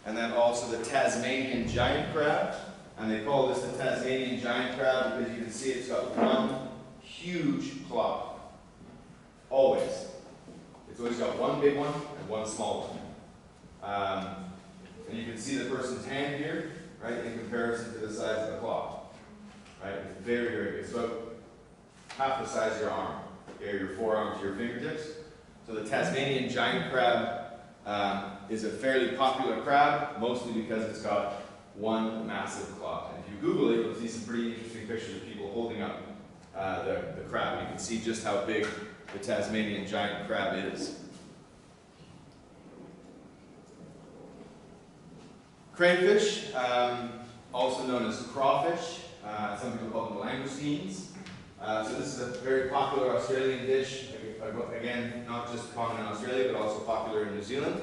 and then also the Tasmanian giant crab. And they call this the Tasmanian giant crab because you can see it's got one huge claw. Always. It's always got one big one and one small one. And you can see the person's hand here, right, in comparison to the size of the claw. Right? It's very, very big. It's about half the size of your arm, okay, your forearm to your fingertips. So the Tasmanian giant crab is a fairly popular crab, mostly because it's got one massive claw. And if you Google it, you'll see some pretty interesting pictures of people holding up the crab. You can see just how big the Tasmanian giant crab is. Crayfish, also known as crawfish. Some people call them langoustines. So this is a very popular Australian dish. Again, not just common in Australia, but also popular in New Zealand.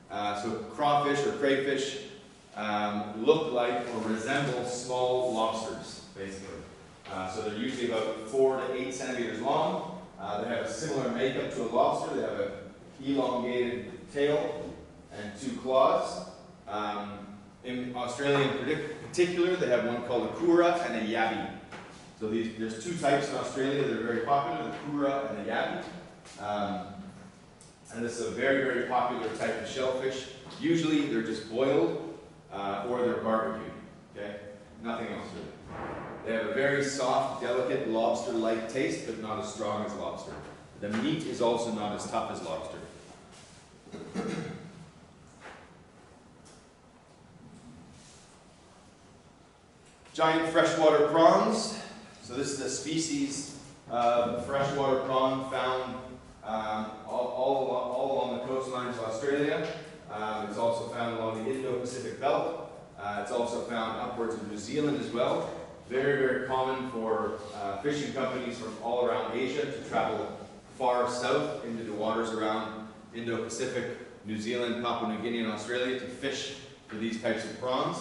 So crawfish or crayfish look like or resemble small lobsters, basically. So they're usually about 4 to 8 centimeters long. They have a similar makeup to a lobster. They have an elongated tail and 2 claws. In Australia in particular, they have one called a kura and a yabby. So there's 2 types in Australia that are very popular, the kura and the yabby. And this is a very, very popular type of shellfish. Usually they're just boiled or they're barbecued, okay? Nothing else really. They have a very soft, delicate, lobster-like taste, but not as strong as lobster. The meat is also not as tough as lobster. Giant freshwater prawns. So this is a species of freshwater prawn found all along the coastlines of Australia. It's also found along the Indo-Pacific belt. It's also found upwards of New Zealand as well. Very, very common for fishing companies from all around Asia to travel far south into the waters around Indo-Pacific, New Zealand, Papua New Guinea, and Australia to fish for these types of prawns.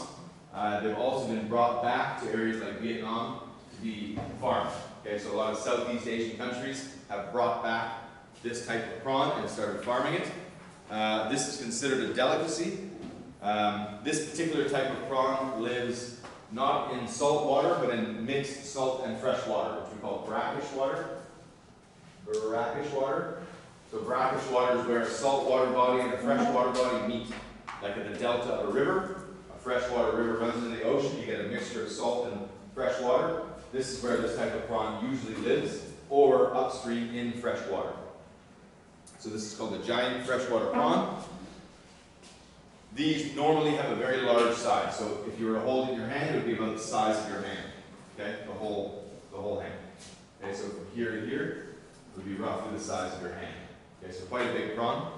They've also been brought back to areas like Vietnam to be farmed. Okay, so a lot of Southeast Asian countries have brought back this type of prawn and started farming it. This is considered a delicacy. This particular type of prawn lives not in salt water, but in mixed salt and fresh water, which we call brackish water. Brackish water. So brackish water is where a saltwater body and a freshwater body meet, like at the delta of a river. Freshwater river runs into the ocean, you get a mixture of salt and fresh water. This is where this type of prawn usually lives, or upstream in fresh water. So this is called a giant freshwater prawn. These normally have a very large size, so if you were to hold it in your hand, it would be about the size of your hand. Okay, the whole hand. Okay, so from here to here would be roughly the size of your hand. Okay, so quite a big prawn.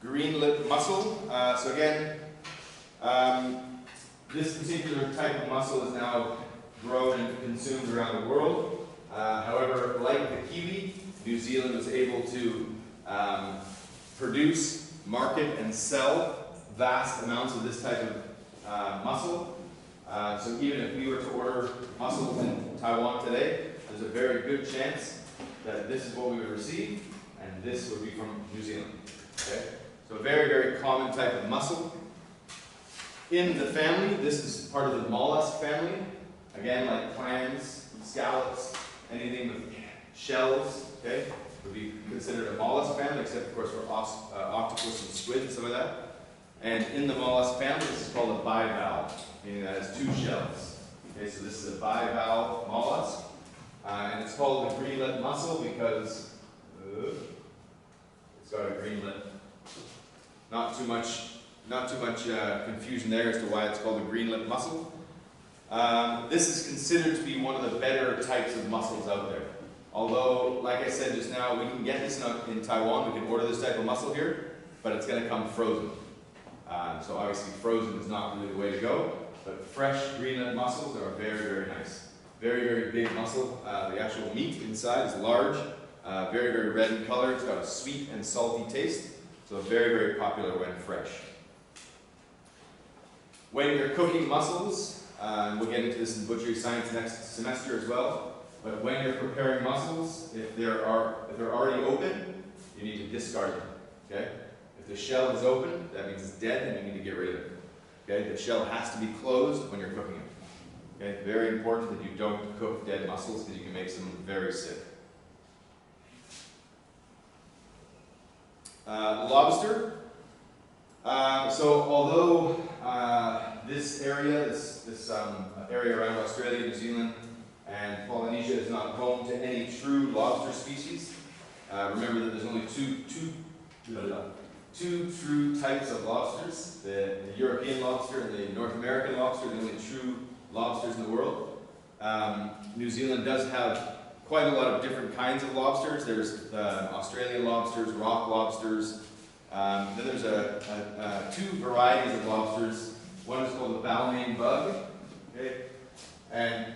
Green lip mussel. So again, this particular type of mussel is now grown and consumed around the world. However, like the kiwi, New Zealand was able to produce, market, and sell vast amounts of this type of mussel. So even if we were to order mussels in Taiwan today, there's a very good chance that this is what we would receive, and this would be from New Zealand. Okay? So a very, very common type of mussel. In the family, this is part of the mollusk family. Again, like clams, scallops, anything with shells, okay, would be considered a mollusk family, except of course for octopus and squid and some of that. And in the mollusk family, this is called a bivalve, meaning that it has 2 shells. Okay, so this is a bivalve mollusk, and it's called the green lip mussel because it's got a green lip. Not too much confusion there as to why it's called a green lip mussel. This is considered to be one of the better types of mussels out there. Although, like I said just now, we can get this in Taiwan, we can order this type of mussel here, but it's going to come frozen. So obviously frozen is not really the way to go, but fresh green lip mussels are very, very nice. Very, very big mussel. The actual meat inside is large, very, very red in color. It's got a sweet and salty taste. So very, very popular when fresh. When you're cooking mussels, we'll get into this in butchery science next semester as well. But when you're preparing mussels, if they're already open, you need to discard them. Okay? If the shell is open, that means it's dead and you need to get rid of it. Okay? The shell has to be closed when you're cooking it. Okay? Very important that you don't cook dead mussels because you can make someone very sick. Lobster. So although this area, this area around Australia, New Zealand, and Polynesia is not home to any true lobster species, remember that there's only two true types of lobsters: the European lobster and the North American lobster. The only true lobsters in the world. New Zealand does have quite a lot of different kinds of lobsters. There's Australian lobsters, rock lobsters. Then there's two varieties of lobsters. One is called the Balmain bug. Okay? And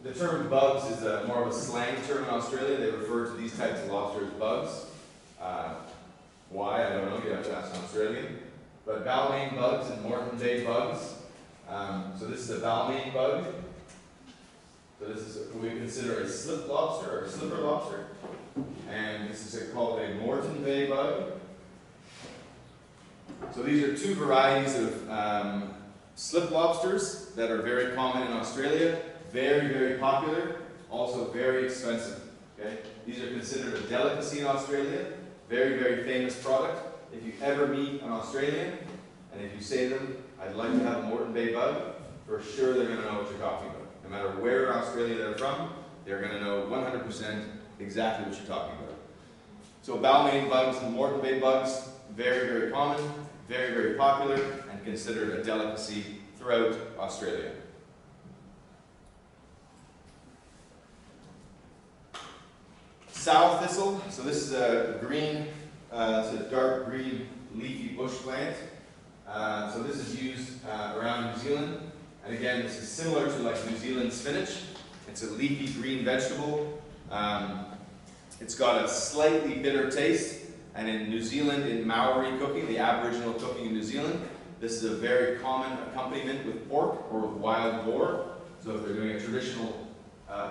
the term bugs is more of a slang term in Australia. They refer to these types of lobsters as bugs. Why? I don't know. You have to ask an Australian. But Balmain bugs and Moreton Bay bugs. So this is a Balmain bug. So this is what we consider a slip lobster or a slipper lobster. And this is called a Moreton Bay bug. So these are two varieties of slip lobsters that are very common in Australia. Very, very popular. Also very expensive. Okay? These are considered a delicacy in Australia. Very, very famous product. If you ever meet an Australian, and if you say to them, I'd like to have a Moreton Bay bug, for sure they're going to know what you're talking about. No matter where in Australia they're from, they're going to know 100% exactly what you're talking about. So Balmain bugs and Moreton Bay bugs, very, very common, very, very popular, and considered a delicacy throughout Australia. Sow thistle. So this is a green, it's a dark green leafy bush plant. So this is used around New Zealand. And again, this is similar to like New Zealand spinach. It's a leafy green vegetable. It's got a slightly bitter taste. And in New Zealand, in Maori cooking, the Aboriginal cooking in New Zealand, this is a very common accompaniment with pork or with wild boar. So if they're doing a traditional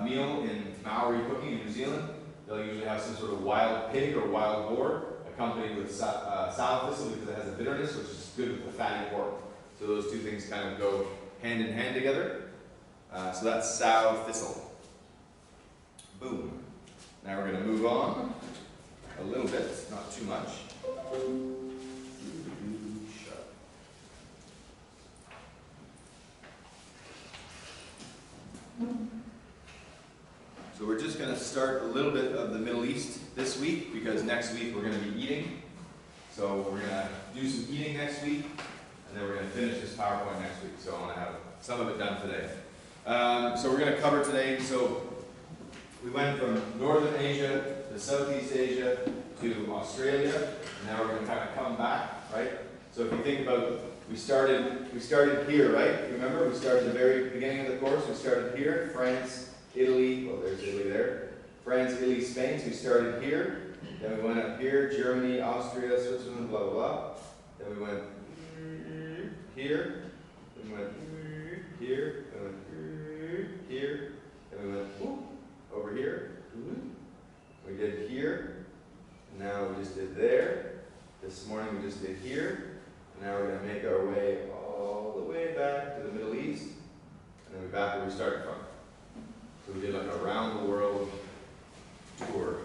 meal in Maori cooking in New Zealand, they'll usually have some sort of wild pig or wild boar accompanied with sow thistle because it has a bitterness, which is good with the fatty pork. So those two things kind of go hand in hand together. So that's sow thistle. Boom. Now we're going to move on a little bit, not too much. So we're just going to start a little bit of the Middle East this week because next week we're going to be eating. So we're going to do some eating next week and then we're going to finish this PowerPoint next week. So I want to have some of it done today. So we're going to cover today. So we went from Northern Asia to Southeast Asia to Australia. And now we're going to kind of come back, right? So if you think about, we started here, right? Remember, we started at the very beginning of the course. We started here, France, Italy, well there's Italy there. France, Italy, Spain, so we started here. Then we went up here, Germany, Austria, Switzerland, blah, blah, blah. Then we went here. Then we went here. Then we went here. Then we went over here. We did here. Now we just did there. This morning we just did here. And now we're going to make our way all the way back to the Middle East. And then we're back where we started from. So we did like a round the world tour.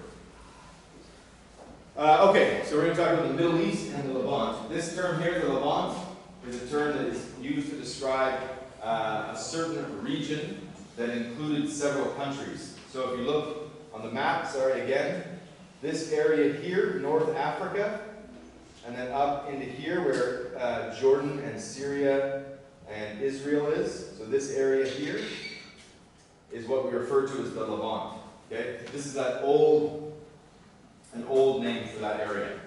Okay, so we're going to talk about the Middle East and the Levant. This term here, the Levant, is a term that is used to describe a certain region that included several countries. So if you look on the map, again, this area here, North Africa, and then up into here where Jordan and Syria and Israel is. So this area here is what we refer to as the Levant. Okay? This is an old name for that area.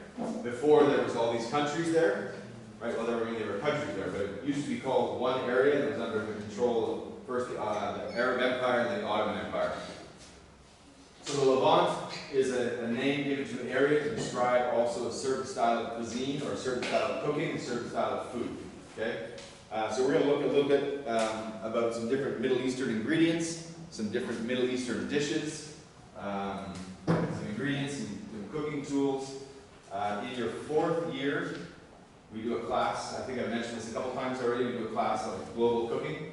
Before there was all these countries there, right? Well, there were countries there, but it used to be called one area that was under the control of first the Arab Empire and the Ottoman Empire. So the Levant is a name given to an area to describe also a certain style of cuisine or a certain style of cooking, a certain style of food. Okay? So we're going to look a little bit about some different Middle Eastern ingredients some different Middle Eastern dishes, some ingredients, some cooking tools. In your 4th year, we do a class, I think I've mentioned this a couple times already, we do a class on global cooking.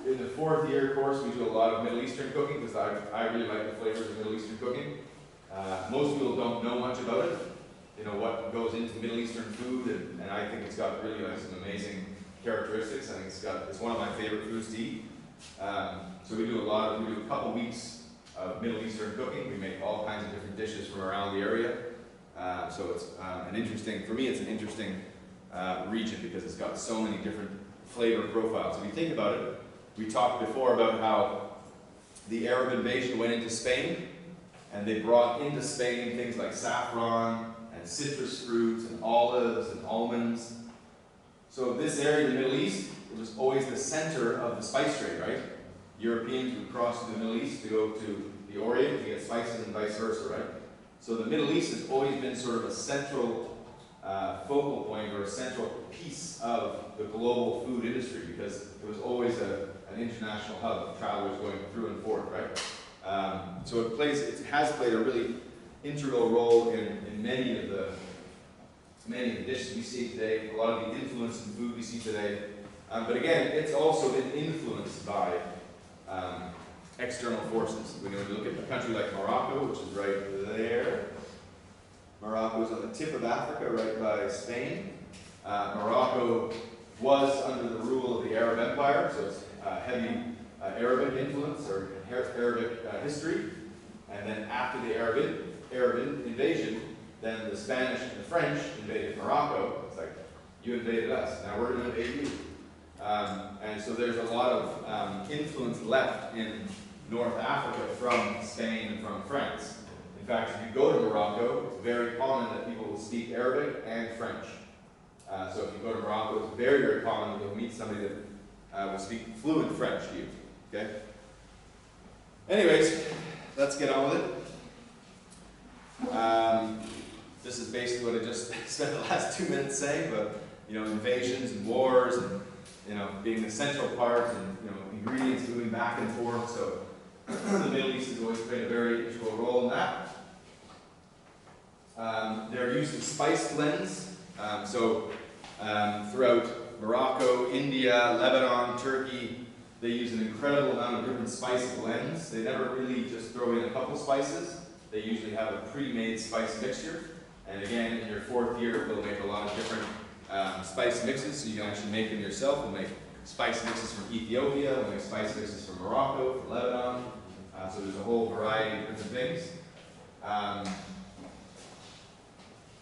In the 4th year course, we do a lot of Middle Eastern cooking because I really like the flavors of Middle Eastern cooking. Most people don't know much about it, you know, what goes into Middle Eastern food, and I think it's got really like some amazing characteristics. I think it's one of my favorite foods to eat. So we do a couple weeks of Middle Eastern cooking. We make all kinds of different dishes from around the area. So it's for me it's an interesting region because it's got so many different flavor profiles. If you think about it, we talked before about how the Arab invasion went into Spain, and they brought into Spain things like saffron and citrus fruits and olives and almonds. So this area of the Middle East, it was always the center of the spice trade, right? Europeans would cross to the Middle East to go to the Orient to get spices and vice versa, right? So the Middle East has always been sort of a central focal point or a central piece of the global food industry because it was always an international hub of travelers going through and forth, right? So it has played a really integral role in many of the dishes we see today, a lot of the influence in food we see today. But again, it's also been influenced by external forces. When you look at a country like Morocco, which is right there. Morocco is on the tip of Africa, right by Spain. Morocco was under the rule of the Arab Empire, so it's heavy Arabic influence or Arabic history. And then after the Arab invasion, then the Spanish and the French invaded Morocco. It's like, you invaded us, now we're going to invade you. And so there's a lot of influence left in North Africa from Spain and from France. In fact, if you go to Morocco, it's very common that people will speak Arabic and French. So if you go to Morocco, it's very, very common that you'll meet somebody that will speak fluent French to you. Okay? Anyways, let's get on with it. This is basically what I just spent the last 2 minutes saying, but you know, invasions and wars and you know, being the central part and you know, ingredients moving back and forth. So the Middle East has always played a very integral role in that. They're used in spice blends. Throughout Morocco, India, Lebanon, Turkey, they use an incredible amount of different spice blends. They never really just throw in a couple spices. They usually have a pre-made spice mixture. And again, in your 4th year, they'll make a lot of different spice mixes, so you can actually make them yourself. We'll make spice mixes from Ethiopia, we'll make spice mixes from Morocco, from Lebanon. So there's a whole variety of different things.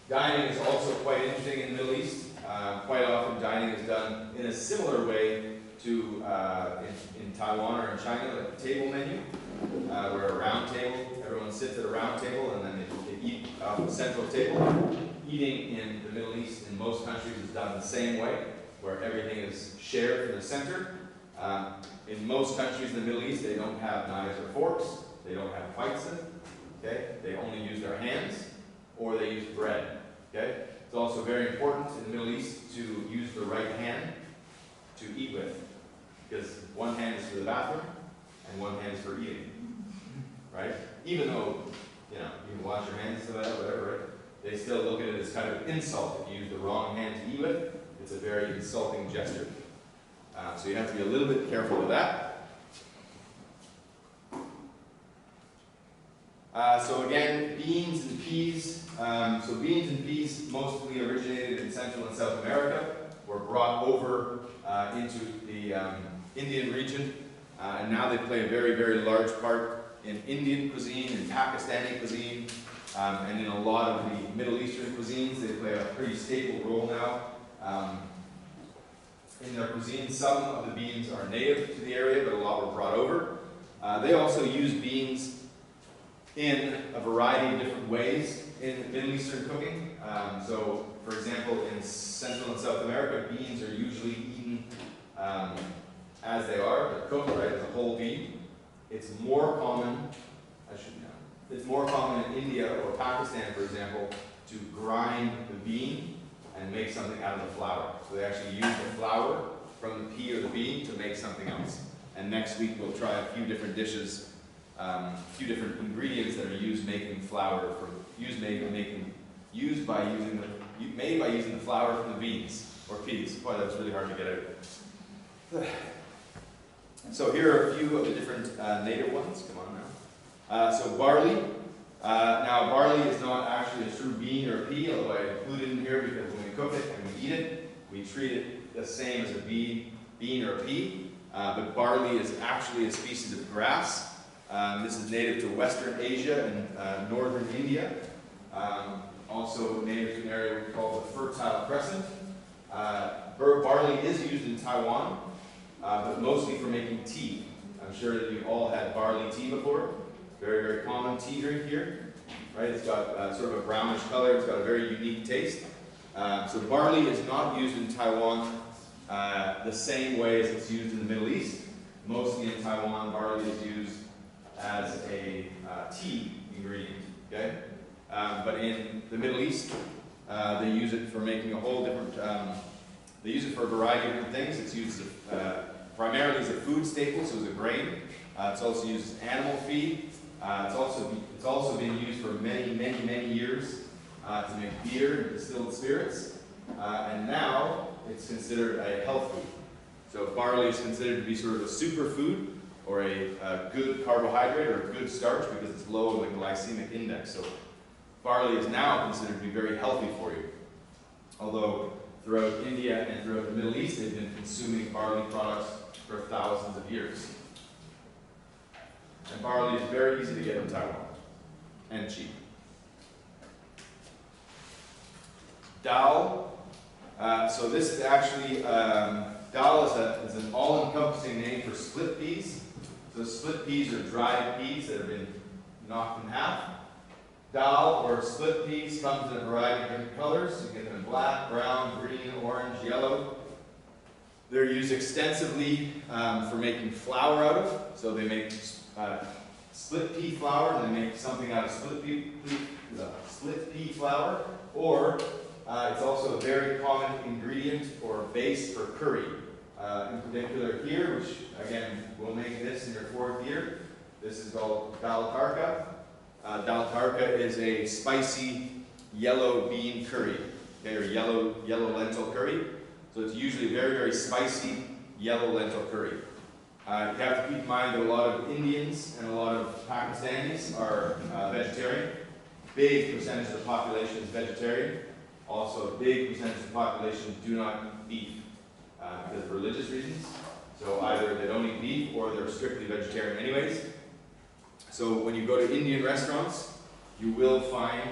Dining is also quite interesting in the Middle East. Quite often dining is done in a similar way to in Taiwan or in China, like the table menu, where a round table, everyone sits at a round table and then they eat off the central table. Eating in the Middle East in most countries is done the same way, where everything is shared from the center. In most countries in the Middle East, they don't have knives or forks, they don't have faitzen, okay? They only use their hands, or they use bread, okay? It's also very important in the Middle East to use the right hand to eat with, because one hand is for the bathroom, and one hand is for eating, right? Even though, you know, you can wash your hands to that, whatever, right? They still look at it as kind of an insult if you use the wrong hand to eat with. It's a very insulting gesture. So you have to be a little bit careful with that. So again, beans and peas. So beans and peas mostly originated in Central and South America, were brought over into the Indian region, and now they play a very, very large part in Indian cuisine, in Pakistani cuisine, and in a lot of the Middle Eastern cuisines. They play a pretty staple role now. In their cuisine, some of the beans are native to the area, but a lot were brought over. They also use beans in a variety of different ways in Middle Eastern cooking. So, for example, in Central and South America, beans are usually eaten as they are. They're cooked, right, as a whole bean. It's more common, it's more common in India or Pakistan, for example, to grind the bean and make something out of the flour. So they actually use the flour from the pea or the bean to make something else. and next week we'll try a few different dishes, a few different ingredients that are used making flour made by using the flour from the beans or peas. Boy, that was really hard to get out. So here are a few of the different native ones. Come on now. So barley. Now barley is not actually a true bean or a pea, although I include it in here because when we cook it and we eat it, we treat it the same as a bean or a pea. But barley is actually a species of grass. This is native to Western Asia and northern India. Also native to an area we call the Fertile Crescent. Barley is used in Taiwan, but mostly for making tea. I'm sure that you've all had barley tea before. Very, very common tea drink here. Right? It's got sort of a brownish color. It's got a very unique taste. So barley is not used in Taiwan the same way as it's used in the Middle East. Mostly in Taiwan, barley is used as a tea ingredient. Okay? But in the Middle East, they use it for making a whole different, they use it for a variety of different things. It's used primarily as a food staple, so as a grain. It's also used as animal feed. It's also been used for many, many, many years to make beer and distilled spirits. And now it's considered a health food. So barley is considered to be sort of a superfood or a good carbohydrate or a good starch because it's low in the glycemic index. So barley is now considered to be very healthy for you. Although throughout India and throughout the Middle East, they've been consuming barley products for thousands of years. And barley is very easy to get in Taiwan, and cheap. Dal. So this is actually, dal is an all-encompassing name for split peas. So split peas are dried peas that have been knocked in half. Dal or split peas comes in a variety of different colors. You get them in black, brown, green, orange, yellow. They're used extensively for making flour out of. So they make split pea flour, and they make something out of split pea flour. Or it's also a very common ingredient or base for curry. In particular here, which again, we'll make this in your 4th year. This is called dal tarka. Dal tarka is a spicy yellow bean curry, okay, or yellow lentil curry. So it's usually a very, very spicy yellow lentil curry. You have to keep in mind that a lot of Indians and a lot of Pakistanis are vegetarian. Big percentage of the population is vegetarian. Also, a big percentage of the population do not eat beef because of religious reasons. So either they don't eat beef or they're strictly vegetarian anyways. So when you go to Indian restaurants, you will find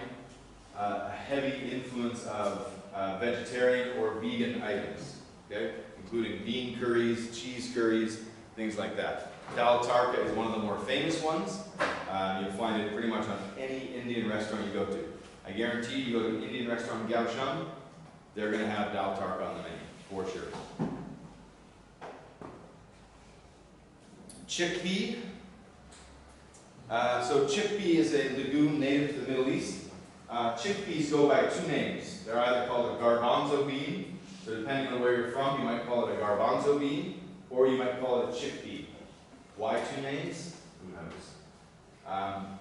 a heavy influence of vegetarian or vegan items, okay? Including bean curries, cheese curries, things like that. Dal tarka is one of the more famous ones. You'll find it pretty much on any Indian restaurant you go to. I guarantee you go to an Indian restaurant in Kaohsiung, they're going to have dal tarka on the menu, for sure. Chickpea. So chickpea is a legume native to the Middle East. Chickpeas go by 2 names. They're either called a garbanzo bean, so depending on where you're from, you might call it a garbanzo bean, or you might call it a chickpea. Why 2 names? Who knows?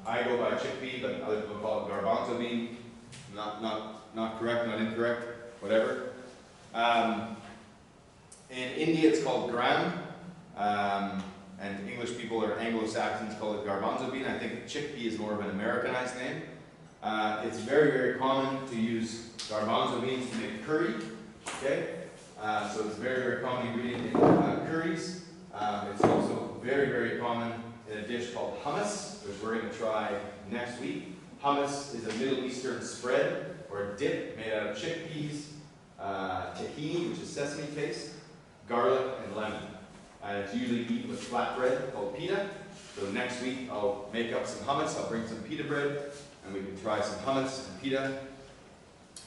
I go by chickpea, but other people call it garbanzo bean. Not correct, not incorrect, whatever. In India, it's called gram. And English people or Anglo-Saxons call it garbanzo bean. I think chickpea is more of an Americanized name. It's very, very common to use garbanzo beans to make curry. Okay, so it's a very, very common ingredient in curries. It's also very, very common in a dish called hummus, which we're going to try next week. Hummus is a Middle Eastern spread or a dip made out of chickpeas, tahini, which is sesame paste, garlic, and lemon. It's usually eaten with flatbread called pita. So next week I'll make up some hummus, I'll bring some pita bread, and we can try some hummus and pita.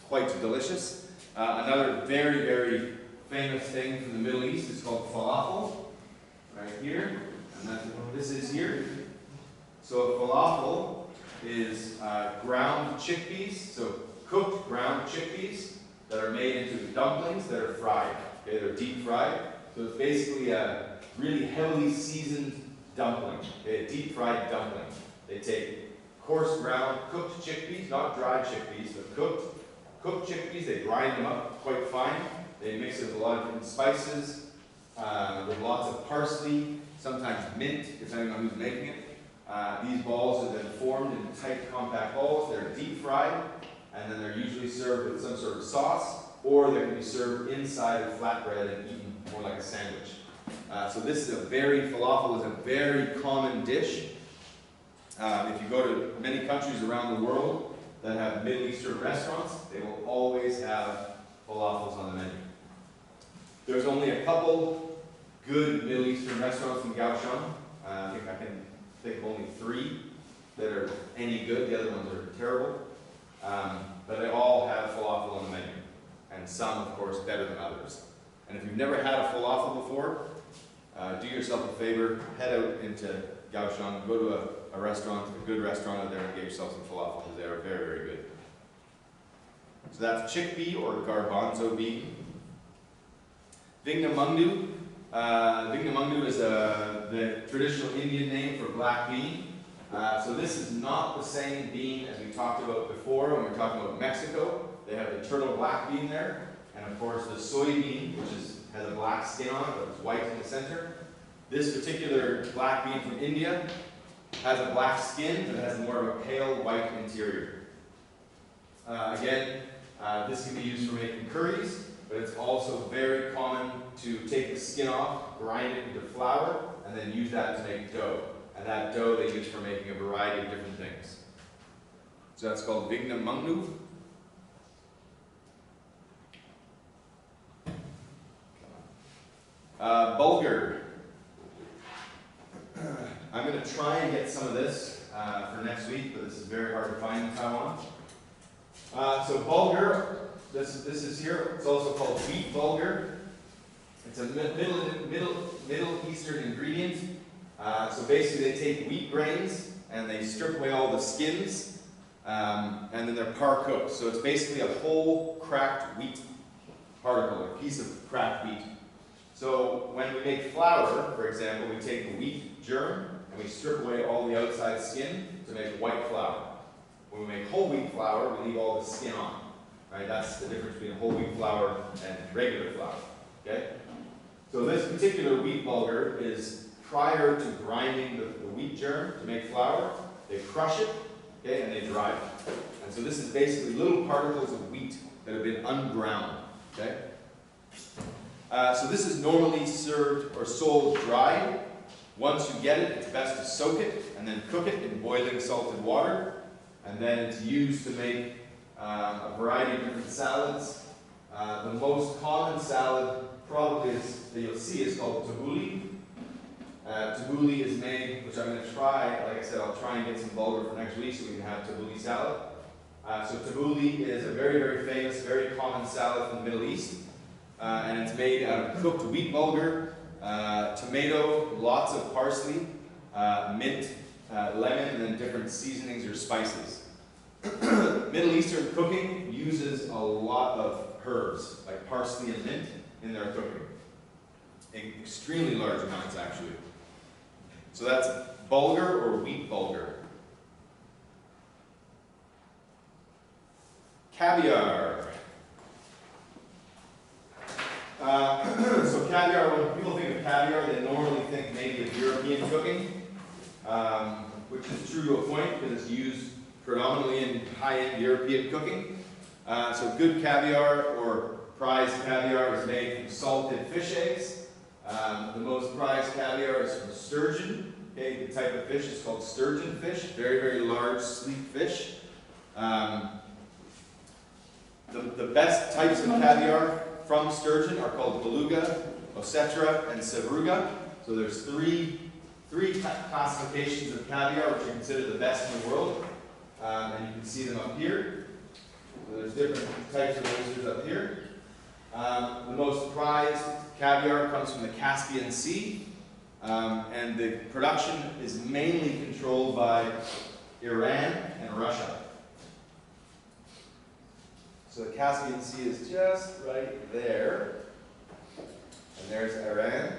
Quite delicious. Another very, very famous thing from the Middle East is called falafel, right here, and that's what this is here. So falafel is ground chickpeas, so cooked ground chickpeas that are made into dumplings that are fried. Okay, they're deep fried. So it's basically a really heavily seasoned dumpling, okay, a deep fried dumpling. They take coarse ground, cooked chickpeas, not dried chickpeas, but cooked chickpeas. They grind them up quite fine. They mix it with a lot of different spices, with lots of parsley, sometimes mint, depending on who's making it. These balls are then formed in tight, compact balls. They're deep fried, and then they're usually served with some sort of sauce, or they can be served inside of flatbread and eaten more like a sandwich. So this is falafel is a very common dish. If you go to many countries around the world that have Middle Eastern restaurants, they will always have falafels on the menu. There's only a couple good Middle Eastern restaurants in Kaohsiung. I think I can think of only 3 that are any good. The other ones are terrible. But they all have falafel on the menu. And some, of course, better than others. And if you've never had a falafel before, do yourself a favor, head out into Kaohsiung, go to a restaurant, a good restaurant out there, and get yourself some falafel, because they are very, very good. So that's chickpea or garbanzo bean. Vingna Mungdu. Vingna Mungdu is the traditional Indian name for black bean. So this is not the same bean as we talked about before when we were talking about Mexico. They have the turtle black bean there, and of course the soybean, which has a black skin on it, but it's white in the center. This particular black bean from India has a black skin, but it has more of a pale white interior. Again, this can be used for making curries, but it's also very common to take the skin off, grind it into flour, and then use that to make dough. And that dough they use for making a variety of different things. So that's called Vingna Mungdu. Bulgur. I'm going to try and get some of this for next week, but this is very hard to find in Taiwan. So bulgur, this is here. It's also called wheat bulgur. It's a Middle Eastern ingredient. So basically, they take wheat grains and they strip away all the skins, and then they're par cooked. So it's basically a whole cracked wheat particle, a piece of cracked wheat. So when we make flour, for example, we take the wheat germ and we strip away all the outside skin to make white flour. When we make whole wheat flour, we leave all the skin on. Right? That's the difference between whole wheat flour and regular flour. Okay? So this particular wheat bulgur is prior to grinding the wheat germ to make flour. They crush it, okay, and they dry it. And so this is basically little particles of wheat that have been unground. Okay? So this is normally served or sold dried. Once you get it, it's best to soak it and then cook it in boiling salted water. And then it's used to make a variety of different salads. The most common salad probably that you'll see is called tabbouleh. Tabbouleh is made, which I'm going to try. Like I said, I'll try and get some bulgur for next week so we can have tabbouleh salad. So tabbouleh is a very, very famous, very common salad from the Middle East. And it's made out of cooked wheat bulgur, tomato, lots of parsley, mint, lemon, and then different seasonings or spices. Middle Eastern cooking uses a lot of herbs, like parsley and mint, in their cooking. In extremely large amounts, actually. So that's bulgur or wheat bulgur. Caviar. So caviar, when people think of caviar, they normally think maybe of European cooking, which is true to a point because it's used predominantly in high-end European cooking. So good caviar or prized caviar is made from salted fish eggs. The most prized caviar is from sturgeon. Okay, the type of fish is called sturgeon fish. Very, very large, sleek fish. The best types of caviar from sturgeon are called beluga, osetra, and sevruga. So there's three classifications of caviar which are considered the best in the world. And you can see them up here. So there's different types of oysters up here. The most prized caviar comes from the Caspian Sea. And the production is mainly controlled by Iran and Russia. So the Caspian Sea is just right there. and there's Iran,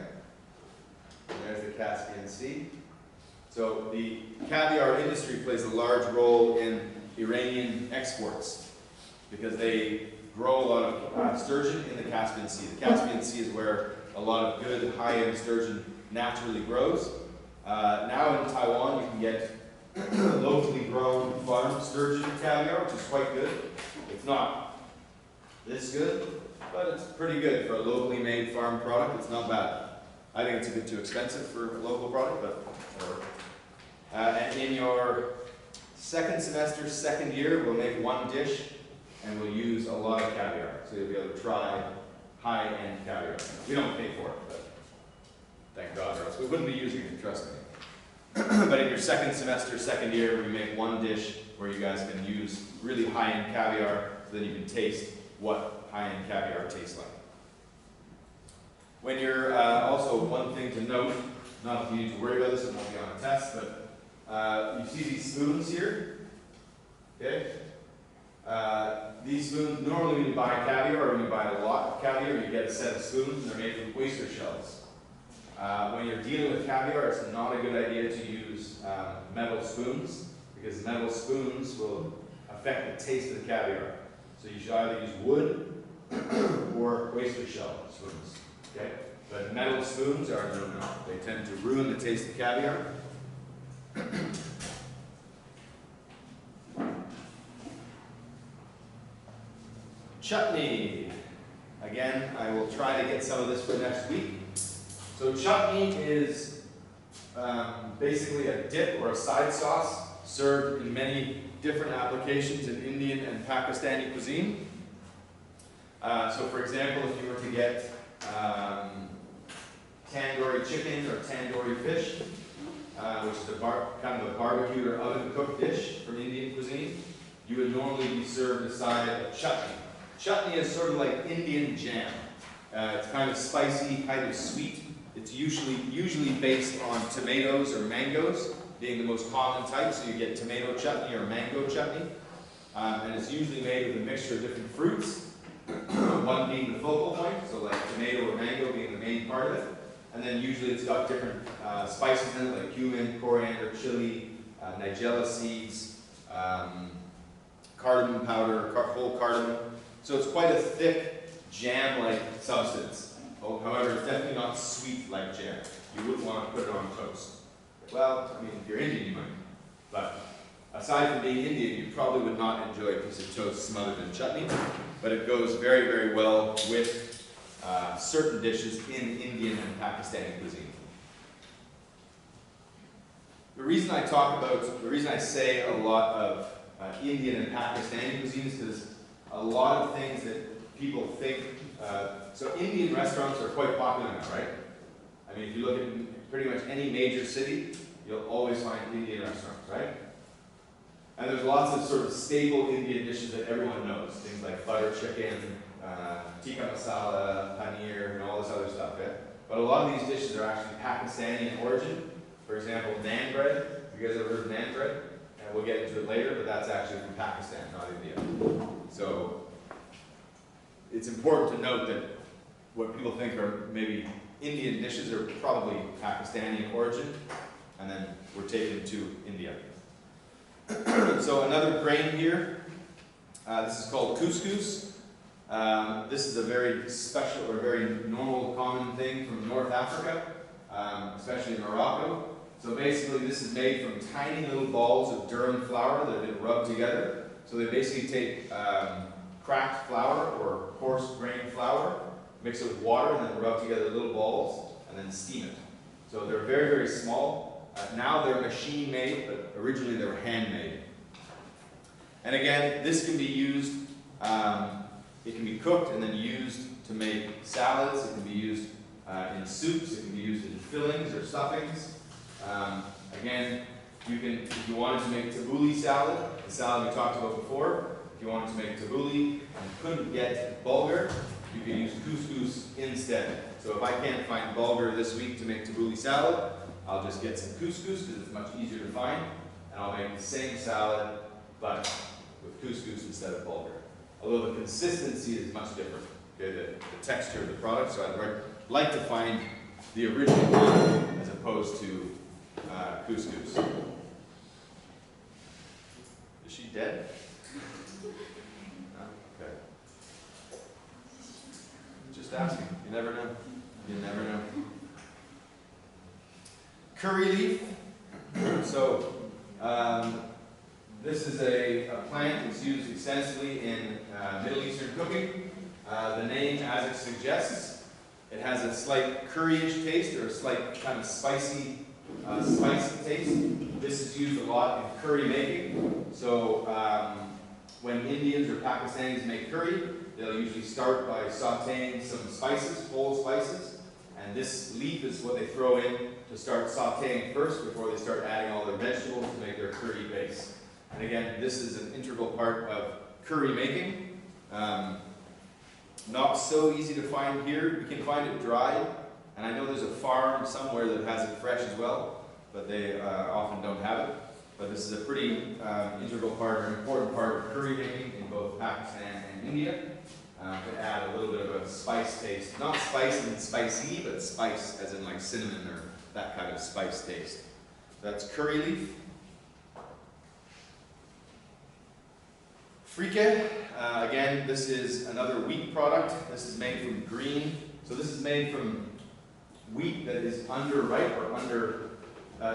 and there's the Caspian Sea. So the caviar industry plays a large role in Iranian exports because they grow a lot of sturgeon in the Caspian Sea. The Caspian Sea is where a lot of good high-end sturgeon naturally grows. Now in Taiwan you can get locally grown farm sturgeon caviar, which is quite good. It's not this good, but it's pretty good for a locally made farm product. It's not bad. I think it's a bit too expensive for a local product, but whatever. And in your second semester, second year, we'll make one dish and we'll use a lot of caviar. So you'll be able to try high-end caviar. We don't pay for it, but thank God, or else we wouldn't be using it, trust me. But in your second semester, second year, we make one dish where you guys can use really high-end caviar, so then you can taste what high-end caviar tastes like. When you're, also one thing to note, not that you need to worry about this, it won't be on a test, but you see these spoons here, okay? These spoons, normally when you buy caviar, or when you buy a lot of caviar, you get a set of spoons, and they're made from oyster shells. When you're dealing with caviar, it's not a good idea to use metal spoons, because metal spoons will affect the taste of the caviar. So you should either use wood or oyster shell spoons, okay? But metal spoons are no-no. They tend to ruin the taste of caviar. Chutney. Again, I will try to get some of this for next week. So chutney is basically a dip or a side sauce served in many different applications in Indian and Pakistani cuisine. So for example, if you were to get tandoori chicken or tandoori fish, which is kind of a barbecued or oven-cooked dish from Indian cuisine, you would normally be served a side of chutney. Chutney is sort of like Indian jam. It's kind of spicy, kind of sweet. It's usually based on tomatoes or mangoes being the most common type, so you get tomato chutney or mango chutney. And it's usually made with a mixture of different fruits, one being the focal point, so like tomato or mango being the main part of it. And then usually it's got different spices in it, like cumin, coriander, chili, nigella seeds, cardamom powder, whole cardamom. So it's quite a thick jam-like substance. However, it's definitely not sweet like jam. You wouldn't want to put it on toast. Well, I mean, if you're Indian, you might. But aside from being Indian, you probably would not enjoy a piece of toast smothered in chutney. But it goes very, very well with certain dishes in Indian and Pakistani cuisine. The reason I say a lot of Indian and Pakistani cuisine is because a lot of things that people think, so Indian restaurants are quite popular now, right? I mean, if you look at pretty much any major city, you'll always find Indian restaurants, right? And there's lots of sort of staple Indian dishes that everyone knows, things like butter chicken, tikka masala, paneer, and all this other stuff, right? But a lot of these dishes are actually Pakistani in origin. For example, naan bread. Have you guys ever heard of naan bread? And we'll get into it later, but that's actually from Pakistan, not India. So it's important to note that what people think are maybe Indian dishes are probably Pakistani in origin, and then were taken to India. So another grain here, this is called couscous. This is a very special or very normal, common thing from North Africa, especially in Morocco. So basically this is made from tiny little balls of durum flour that have been rubbed together. So they basically take cracked flour or coarse grain flour, mix it with water, and then rub together little balls, and then steam it. So they're very, very small. Now they're machine made, but originally they were handmade. And again, this can be used, it can be cooked and then used to make salads. It can be used in soups. It can be used in fillings or stuffings. Again, you can, if you wanted to make tabbouleh salad, the salad we talked about before, if you wanted to make tabbouleh and couldn't get bulgur, you can use couscous instead. So if I can't find bulgur this week to make tabbouleh salad, I'll just get some couscous because it's much easier to find, and I'll make the same salad but with couscous instead of bulgur. Although the consistency is much different, okay, the texture of the product, so I'd like to find the original one as opposed to couscous. Is she dead? No? Okay. Just asking. You never know. You never know. Curry leaf. So, this is a plant that's used extensively in Middle Eastern cooking. The name, as it suggests, it has a slight curryish taste or a slight kind of spicy taste. This is used a lot in curry making. So when Indians or Pakistanis make curry, they'll usually start by sauteing some spices, whole spices, and this leaf is what they throw in to start sauteing first before they start adding all their vegetables to make their curry base. And again, this is an integral part of curry making. Not so easy to find here. You can find it dried, and I know there's a farm somewhere that has it fresh as well, but they often don't have it. But this is a pretty integral part, or important part of curry making in both Pakistan and India, to add a little bit of a spice taste. Not spice and spicy, but spice as in like cinnamon or that kind of spice taste. So that's curry leaf. Frike, again, this is another wheat product. This is made from green. So this is made from wheat that is underripe or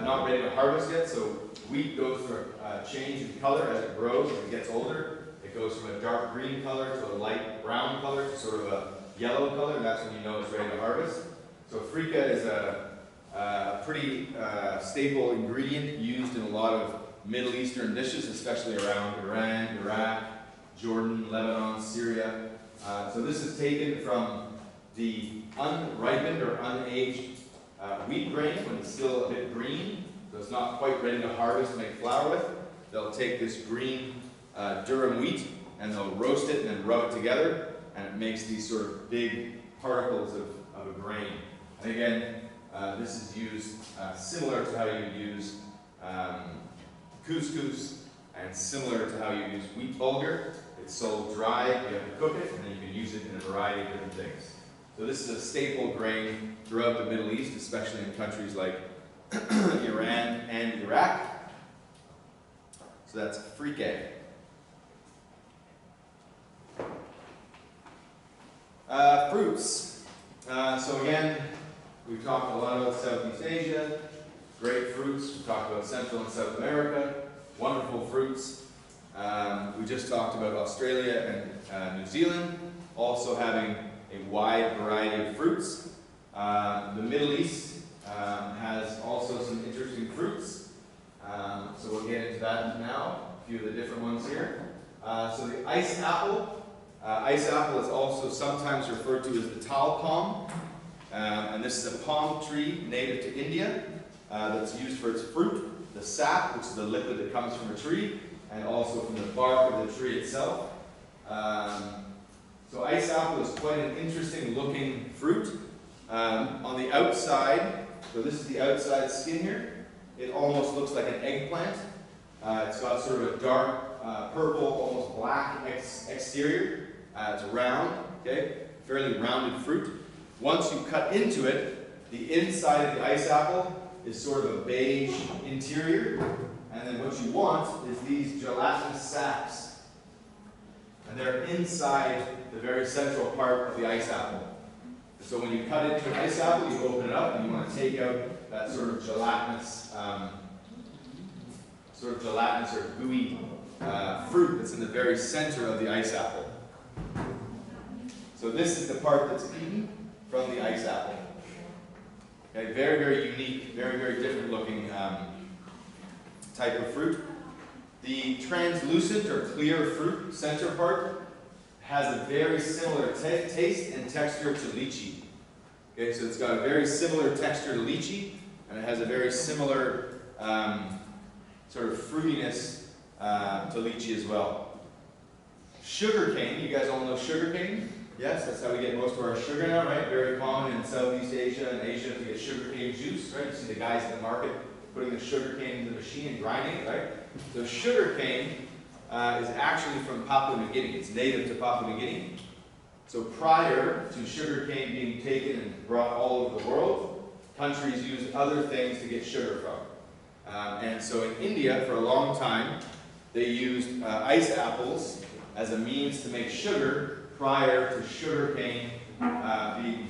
not ready to harvest yet. So wheat goes through a change in color as it grows, as it gets older. It goes from a dark green color to a light brown color to sort of a yellow color, and that's when you know it's ready to harvest. So frika is a pretty staple ingredient used in a lot of Middle Eastern dishes, especially around Iran, Iraq, Jordan, Lebanon, Syria. So this is taken from the unripened or unaged wheat grain when it's still a bit green, so it's not quite ready to harvest and make flour with. They'll take this green durum wheat and they'll roast it and then rub it together, and it makes these sort of big particles of a grain. And again, this is used similar to how you would use couscous, and similar to how you use wheat bulgur. It's sold dry, you have to cook it, and then you can use it in a variety of different things. So this is a staple grain throughout the Middle East, especially in countries like Iran and Iraq. So that's frike. Fruits. So again, we've talked a lot about Southeast Asia, great fruits. We've talked about Central and South America, wonderful fruits. We just talked about Australia and New Zealand, also having a wide variety of fruits. The Middle East has also some interesting fruits. So we'll get into that now, a few of the different ones here. So the ice apple. Ice apple is also sometimes referred to as the tal palm. And this is a palm tree native to India that's used for its fruit, the sap, which is the liquid that comes from a tree, and also from the bark of the tree itself. So ice apple is quite an interesting looking fruit. On the outside, so this is the outside skin here, it almost looks like an eggplant. It's got sort of a dark purple, almost black exterior. It's round, okay, fairly rounded fruit. Once you cut into it, the inside of the ice apple is sort of a beige interior, and then what you want is these gelatinous sacs, and they're inside the very central part of the ice apple. So when you cut into an ice apple, you open it up and you want to take out that sort of gelatinous or gooey fruit that's in the very center of the ice apple. So this is the part that's eaten from the ice apple. Okay, very, very unique, very, very different looking type of fruit. The translucent or clear fruit center part has a very similar taste and texture to lychee. Okay, so it's got a very similar texture to lychee, and it has a very similar sort of fruitiness to lychee as well. Sugarcane, you guys all know sugarcane? Yes, that's how we get most of our sugar now, right? Very common in Southeast Asia and Asia to get sugarcane juice, right? You see the guys at the market putting the sugarcane in the machine and grinding it, right? So sugarcane is actually from Papua New Guinea. It's native to Papua New Guinea. So prior to sugarcane being taken and brought all over the world, countries used other things to get sugar from. And so in India, for a long time, they used ice apples as a means to make sugar prior to sugarcane being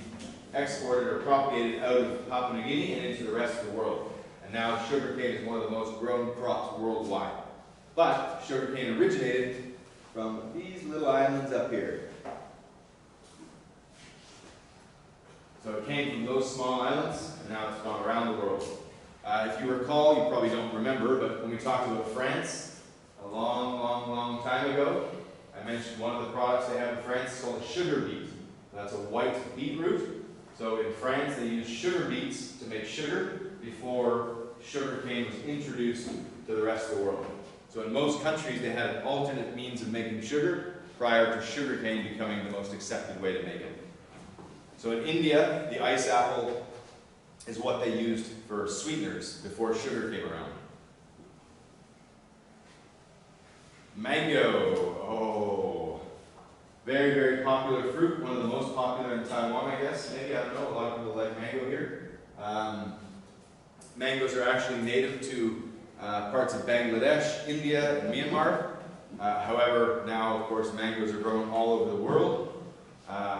exported or propagated out of Papua New Guinea and into the rest of the world. And now sugarcane is one of the most grown crops worldwide. But sugarcane originated from these little islands up here. So it came from those small islands, and now it's gone around the world. If you recall, you probably don't remember, but when we talked about France a long time ago, I mentioned one of the products they have in France is called a sugar beet. That's a white beetroot. So in France, they used sugar beets to make sugar before sugarcane was introduced to the rest of the world. So in most countries, they had an alternate means of making sugar prior to sugarcane becoming the most accepted way to make it. So in India, the ice apple is what they used for sweeteners before sugar came around. Mango, oh, very popular fruit, one of the most popular in Taiwan, I guess. Maybe, I don't know, a lot of people like mango here. Mangoes are actually native to parts of Bangladesh, India, and Myanmar. However, now, of course, mangoes are grown all over the world.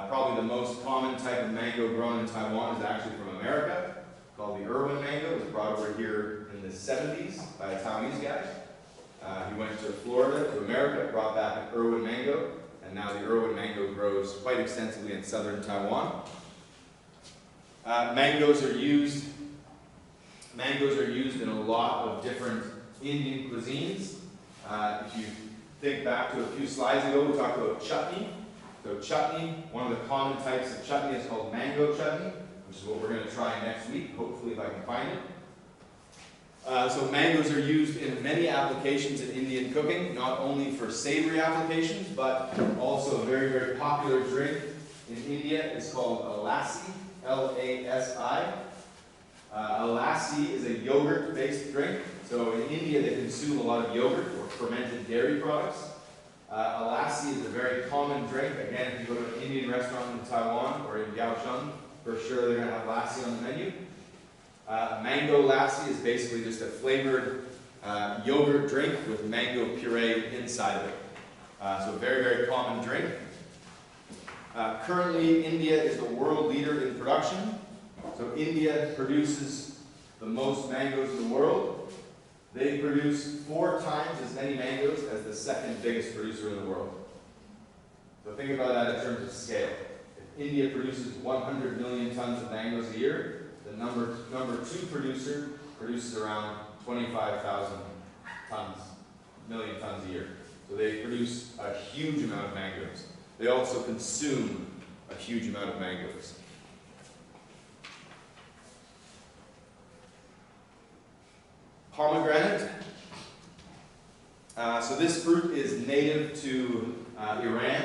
Probably the most common type of mango grown in Taiwan is actually from America, called the Irwin mango. It was brought over here in the 70s by a Taiwanese guy. He went to Florida, to America, brought back an Irwin mango, and now the Irwin mango grows quite extensively in southern Taiwan. Mangoes are used in a lot of different Indian cuisines. If you think back to a few slides ago, we talked about chutney. So chutney, one of the common types of chutney is called mango chutney, which is what we're going to try next week, hopefully if I can find it. So mangoes are used in many applications in Indian cooking, not only for savory applications, but also a very popular drink in India is called a lassi, L-A-S-I. A lassi is a yogurt-based drink. So in India, they consume a lot of yogurt or fermented dairy products. A lassi is a very common drink. Again, if you go to an Indian restaurant in Taiwan or in Kaohsiung, for sure they're going to have lassi on the menu. Mango lassi is basically just a flavored yogurt drink with mango puree inside of it. So a very common drink. Currently, India is the world leader in production. So India produces the most mangoes in the world. They produce 4 times as many mangoes as the second biggest producer in the world. So think about that in terms of scale. If India produces 100 million tons of mangoes a year, the number 2 producer produces around 25,000 million tons a year. So they produce a huge amount of mangoes. They also consume a huge amount of mangoes. Pomegranate. So this fruit is native to Iran.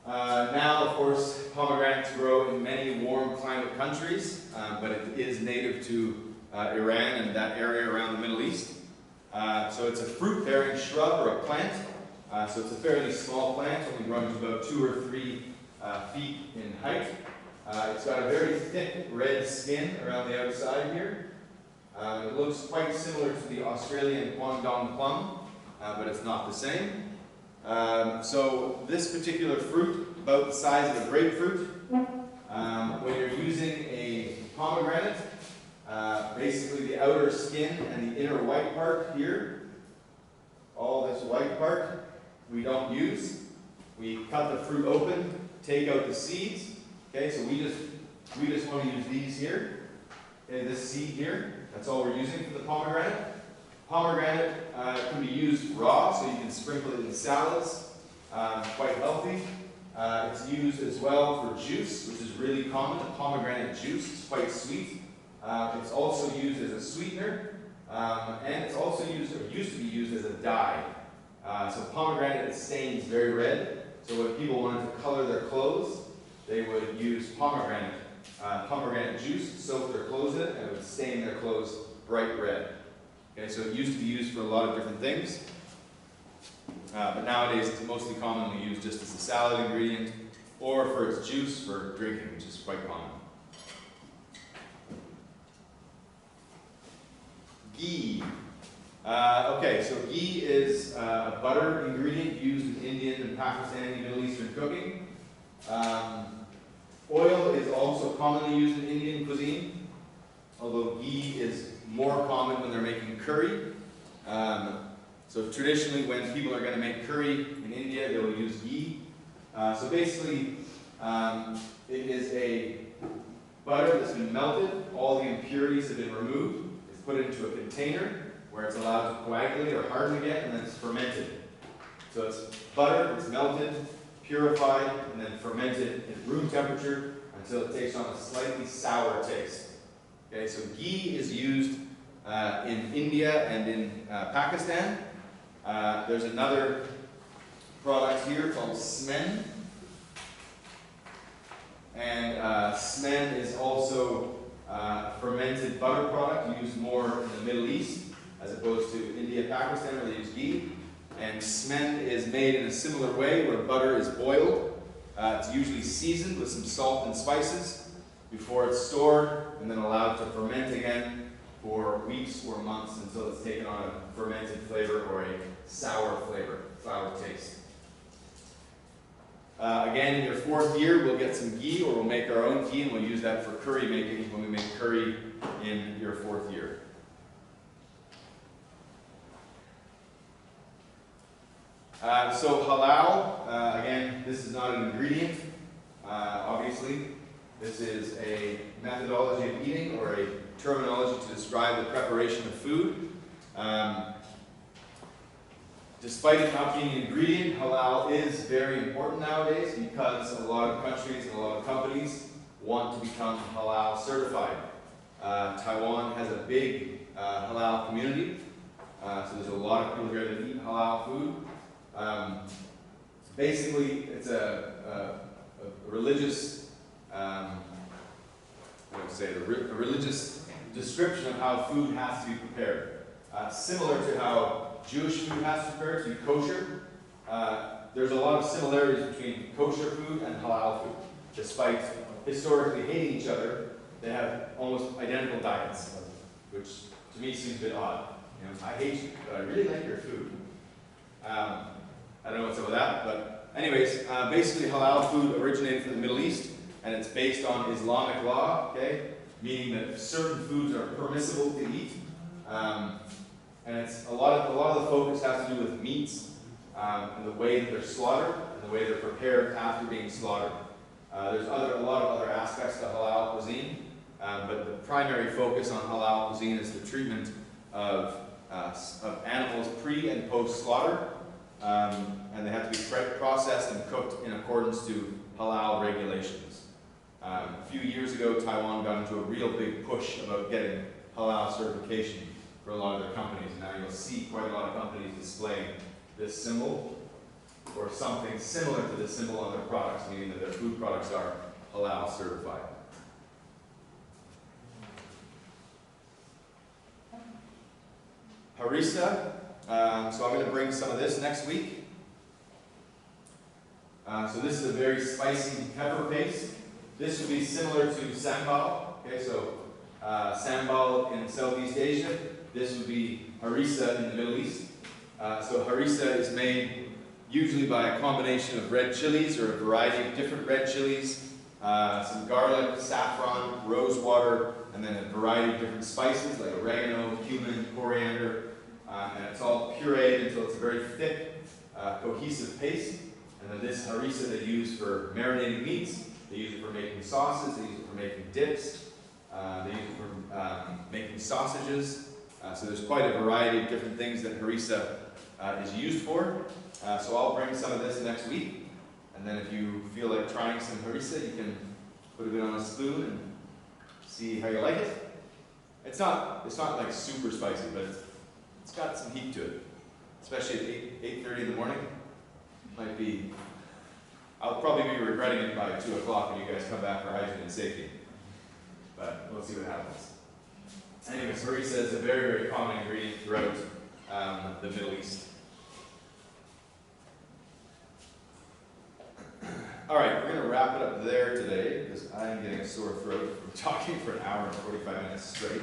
Now, of course, pomegranates grow in many warm climate countries, but it is native to Iran and that area around the Middle East. So it's a fruit-bearing shrub or a plant. So it's a fairly small plant, only growing to about 2 or 3 feet in height. It's got a very thick red skin around the outside here. It looks quite similar to the Australian Guangdong plum, but it's not the same. So this particular fruit, about the size of a grapefruit, when you're using a pomegranate, basically the outer skin and the inner white part here, all this white part, we don't use. We cut the fruit open, take out the seeds. Okay, so we just want to use these here, and this seed here. That's all we're using for the pomegranate. Pomegranate can be used raw, so you can sprinkle it in salads. Quite healthy. It's used as well for juice, which is really common. The pomegranate juice is quite sweet. It's also used as a sweetener, and it's also used, or used to be used as a dye. So pomegranate stains very red. So when people wanted to color their clothes, they would use pomegranate juice, soak their clothes in it, and it would stain their clothes bright red. Okay, so it used to be used for a lot of different things. But nowadays it's mostly commonly used just as a salad ingredient or for its juice for drinking, which is quite common. Ghee. Okay, so ghee is a butter ingredient used in Indian and Pakistani Middle Eastern cooking. Oil is also commonly used in Indian cuisine, although ghee is more common when they're making curry. So traditionally when people are going to make curry in India, they will use ghee. So basically, it is a butter that's been melted, all the impurities have been removed, it's put into a container where it's allowed to coagulate or harden again, and then it's fermented. So it's butter, it's melted, purified, and then fermented at room temperature until it takes on a slightly sour taste. Okay, so ghee is used in India and in Pakistan. There's another product here called smen. And smen is also a fermented butter product used more in the Middle East as opposed to India, Pakistan, where they use ghee. And smen is made in a similar way where butter is boiled. It's usually seasoned with some salt and spices before it's stored and then allowed to ferment again for weeks or months until it's taken on a fermented flavor or a sour flavor, sour taste. Again, in your 4th year, we'll get some ghee, or we'll make our own ghee, and we'll use that for curry making when we make curry in your 4th year. So halal, again, this is not an ingredient, obviously. This is a methodology of eating or a terminology to describe the preparation of food. Despite it not being an ingredient, halal is very important nowadays because a lot of countries and a lot of companies want to become halal certified. Taiwan has a big halal community, so there's a lot of people here that eat halal food. Basically, it's a religious, a religious description of how food has to be prepared. Similar to how Jewish food has to be prepared to be kosher. There's a lot of similarities between kosher food and halal food. Despite historically hating each other, they have almost identical diets, which to me seems a bit odd. You know, I hate you, but I really like your food. I don't know what's up with that, but anyways, basically halal food originated from the Middle East, and it's based on Islamic law, okay? Meaning that certain foods are permissible to eat. And it's a lot of the focus has to do with meats and the way that they're slaughtered and the way they're prepared after being slaughtered. There's a lot of other aspects to halal cuisine, but the primary focus on halal cuisine is the treatment of animals pre and post slaughter, and they have to be processed and cooked in accordance to halal regulations. A few years ago, Taiwan got into a real big push about getting halal certification for a lot of their companies. And now you'll see quite a lot of companies displaying this symbol or something similar to this symbol on their products, meaning that their food products are halal certified. Harissa. So I'm going to bring some of this next week. So this is a very spicy pepper paste. This would be similar to sambal. Okay, so sambal in Southeast Asia. This would be harissa in the Middle East. So harissa is made usually by a combination of red chilies or a variety of different red chilies, some garlic, saffron, rose water, and then a variety of different spices like oregano, cumin, coriander, and it's all pureed until it's a very thick, cohesive paste. And then this harissa they use for marinating meats, they use it for making sauces, they use it for making dips, they use it for making sausages. So there's quite a variety of different things that harissa is used for. So I'll bring some of this next week, and then if you feel like trying some harissa, you can put a bit on a spoon and see how you like it. It's not like super spicy, but it's got some heat to it, especially at 8:30 in the morning. Might be. I'll probably be regretting it by 2 o'clock when you guys come back for hygiene and safety, but we'll see what happens. Anyways, harissa is a very, very common ingredient throughout the Middle East. All right, we're gonna wrap it up there today because I'm getting a sore throat from talking for an hour and 45 minutes straight.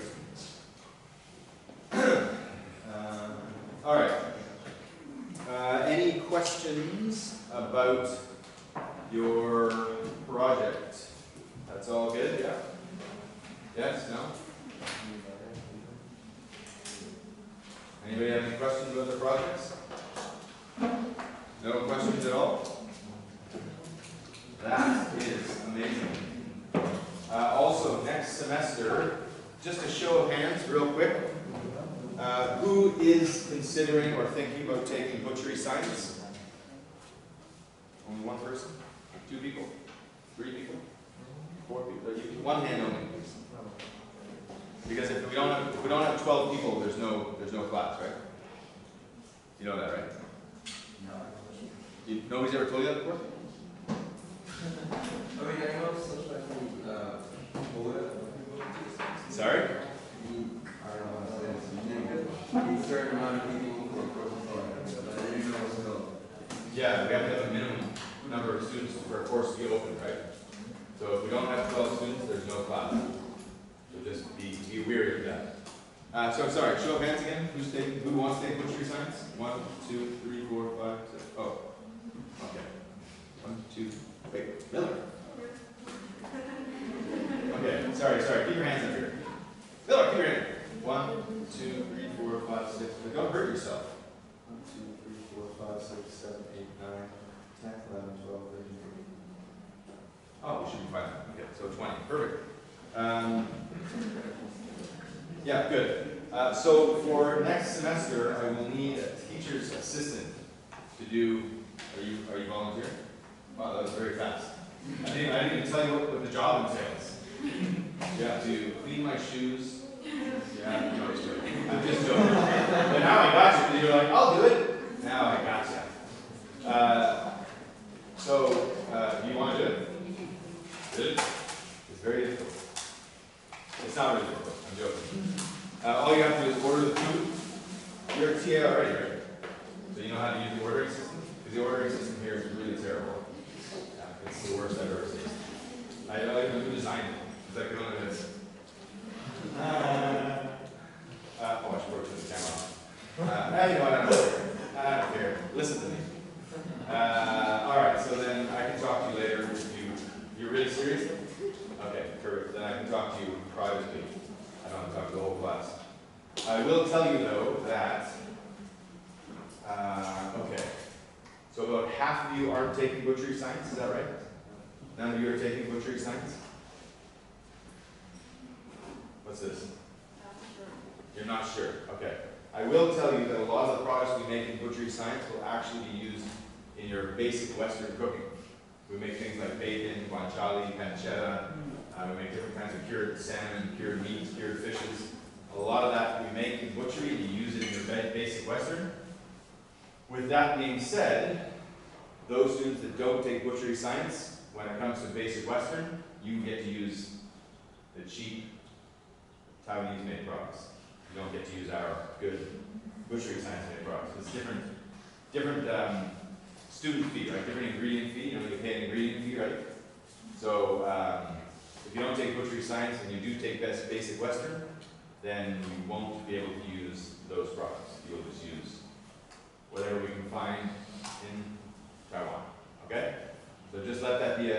All right. Any questions about your project? That's all good, yeah? Yes, no? Anybody have any questions about their projects? No questions at all? That is amazing. Also, next semester, just a show of hands real quick. Who is considering or thinking about taking butchery science? Only one person? 2 people? 3 people? 4 people? One hand only, please. Because if we don't have 12 people, there's no class, right? You know that, right? No. Nobody's ever told you that before? Sorry? Yeah, we have to have a minimum number of students for a course to be open, right? So if we don't have 12 students, there's no class. So just be weary of that. So sorry, show of hands again. Who wants to take butchery science? 1, 2, 3, 4, 5, 6. Oh, okay. 1, 2. Wait, Miller. Okay, sorry. Keep your hands up here. Miller, keep your hand. 1, 2, 3, 4, 5, 6. But don't hurt yourself. 1, 2, 3, 4, 5, 6, 7, 8, 9, 10, 11, 12, 13. Oh, we should be fine. Okay, so 20. Perfect. Yeah, good. So for next semester, I will need a teacher's assistant to do. Are you volunteering? Wow, that was very fast. I didn't even tell you what the job entails. You have to clean my shoes. Yeah, no, just joking. I'm just joking. But now I got you. You're like, I'll do it. Now I got you. Do you want to do it? Good. It's very difficult. It's not really difficult. I'm joking. All you have to do is order the food. You're a TA already, right? So you know how to use the ordering system? Because the ordering system here is really terrible. Yeah, it's the worst I've ever seen. I don't even know who designed it. It's like one of this. I should work with the camera. You know what? I don't care. Listen to me. Alright, so then I can talk to you later if you're really serious? Okay, perfect. Then I can talk to you privately. I don't have to talk to the whole class. I will tell you though that, okay, so about half of you aren't taking butchery science, is that right? None of you are taking butchery science? What's this? You're not sure, okay. I will tell you that a lot of the products we make in butchery science will actually be used in your basic Western cooking. We make things like bacon, guanciale, pancetta. We make different kinds of cured salmon, cured meats, cured fishes. A lot of that we make in butchery and you use it in your basic Western. With that being said, those students that don't take butchery science, when it comes to basic Western, you get to use the cheap Taiwanese made products. You don't get to use our good butchery science made products. It's different student fee, right? Different ingredient fee. You know, you pay an ingredient fee, right? So if you don't take butchery science and you do take basic Western, then you won't be able to use those products. You'll just use whatever we can find in Taiwan. Okay? So just let that be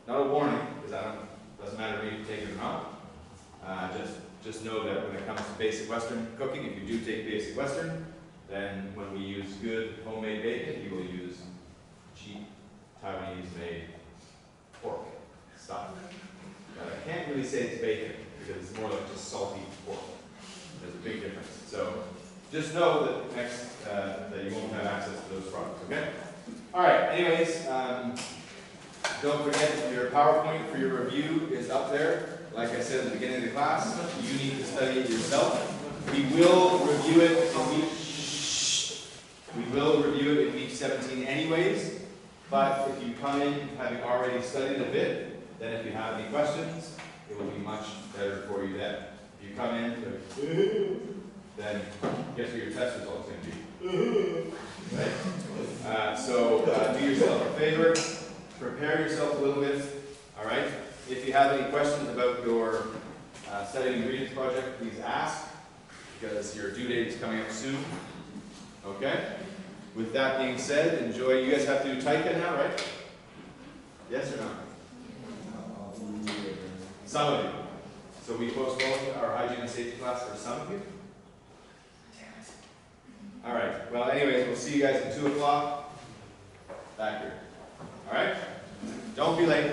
not a warning, because doesn't matter if you take it or not. Just know that when it comes to basic Western cooking, if you do take basic Western, then when we use good homemade bacon, you will use cheap Taiwanese-made pork stock. But I can't really say it's bacon because it's more like just salty pork. There's a big difference. So just know that that you won't have access to those products. Okay. All right. Anyways, don't forget your PowerPoint for your review is up there. Like I said at the beginning of the class, you need to study it yourself. We will review it in week 17 anyways, but if you come in having already studied a bit, then if you have any questions, it will be much better for you then. If you come in, then guess what your test result's going to be. Right? So do yourself a favor, prepare yourself a little bit, all right? If you have any questions about your setting ingredients project, please ask, because your due date is coming up soon, okay? With that being said, enjoy. You guys have to do Taika now, right? Yes or no? Some of you. So we postponed our hygiene and safety class for some of you? Damn it. All right. Well, anyways, we'll see you guys at 2 o'clock back here. All right? Don't be late.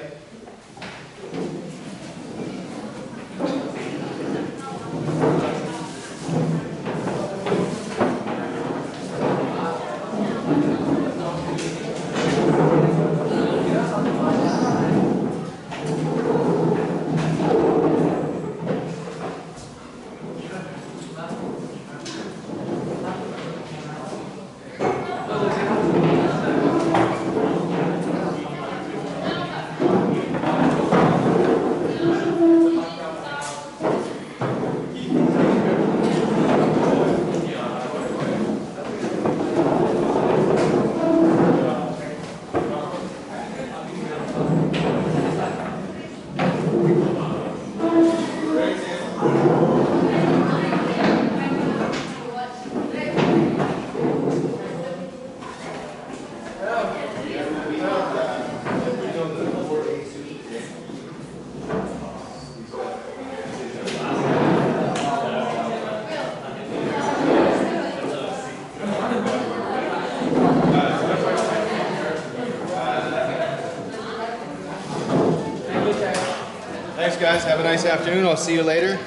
Thanks, guys. Have a nice afternoon. I'll see you later.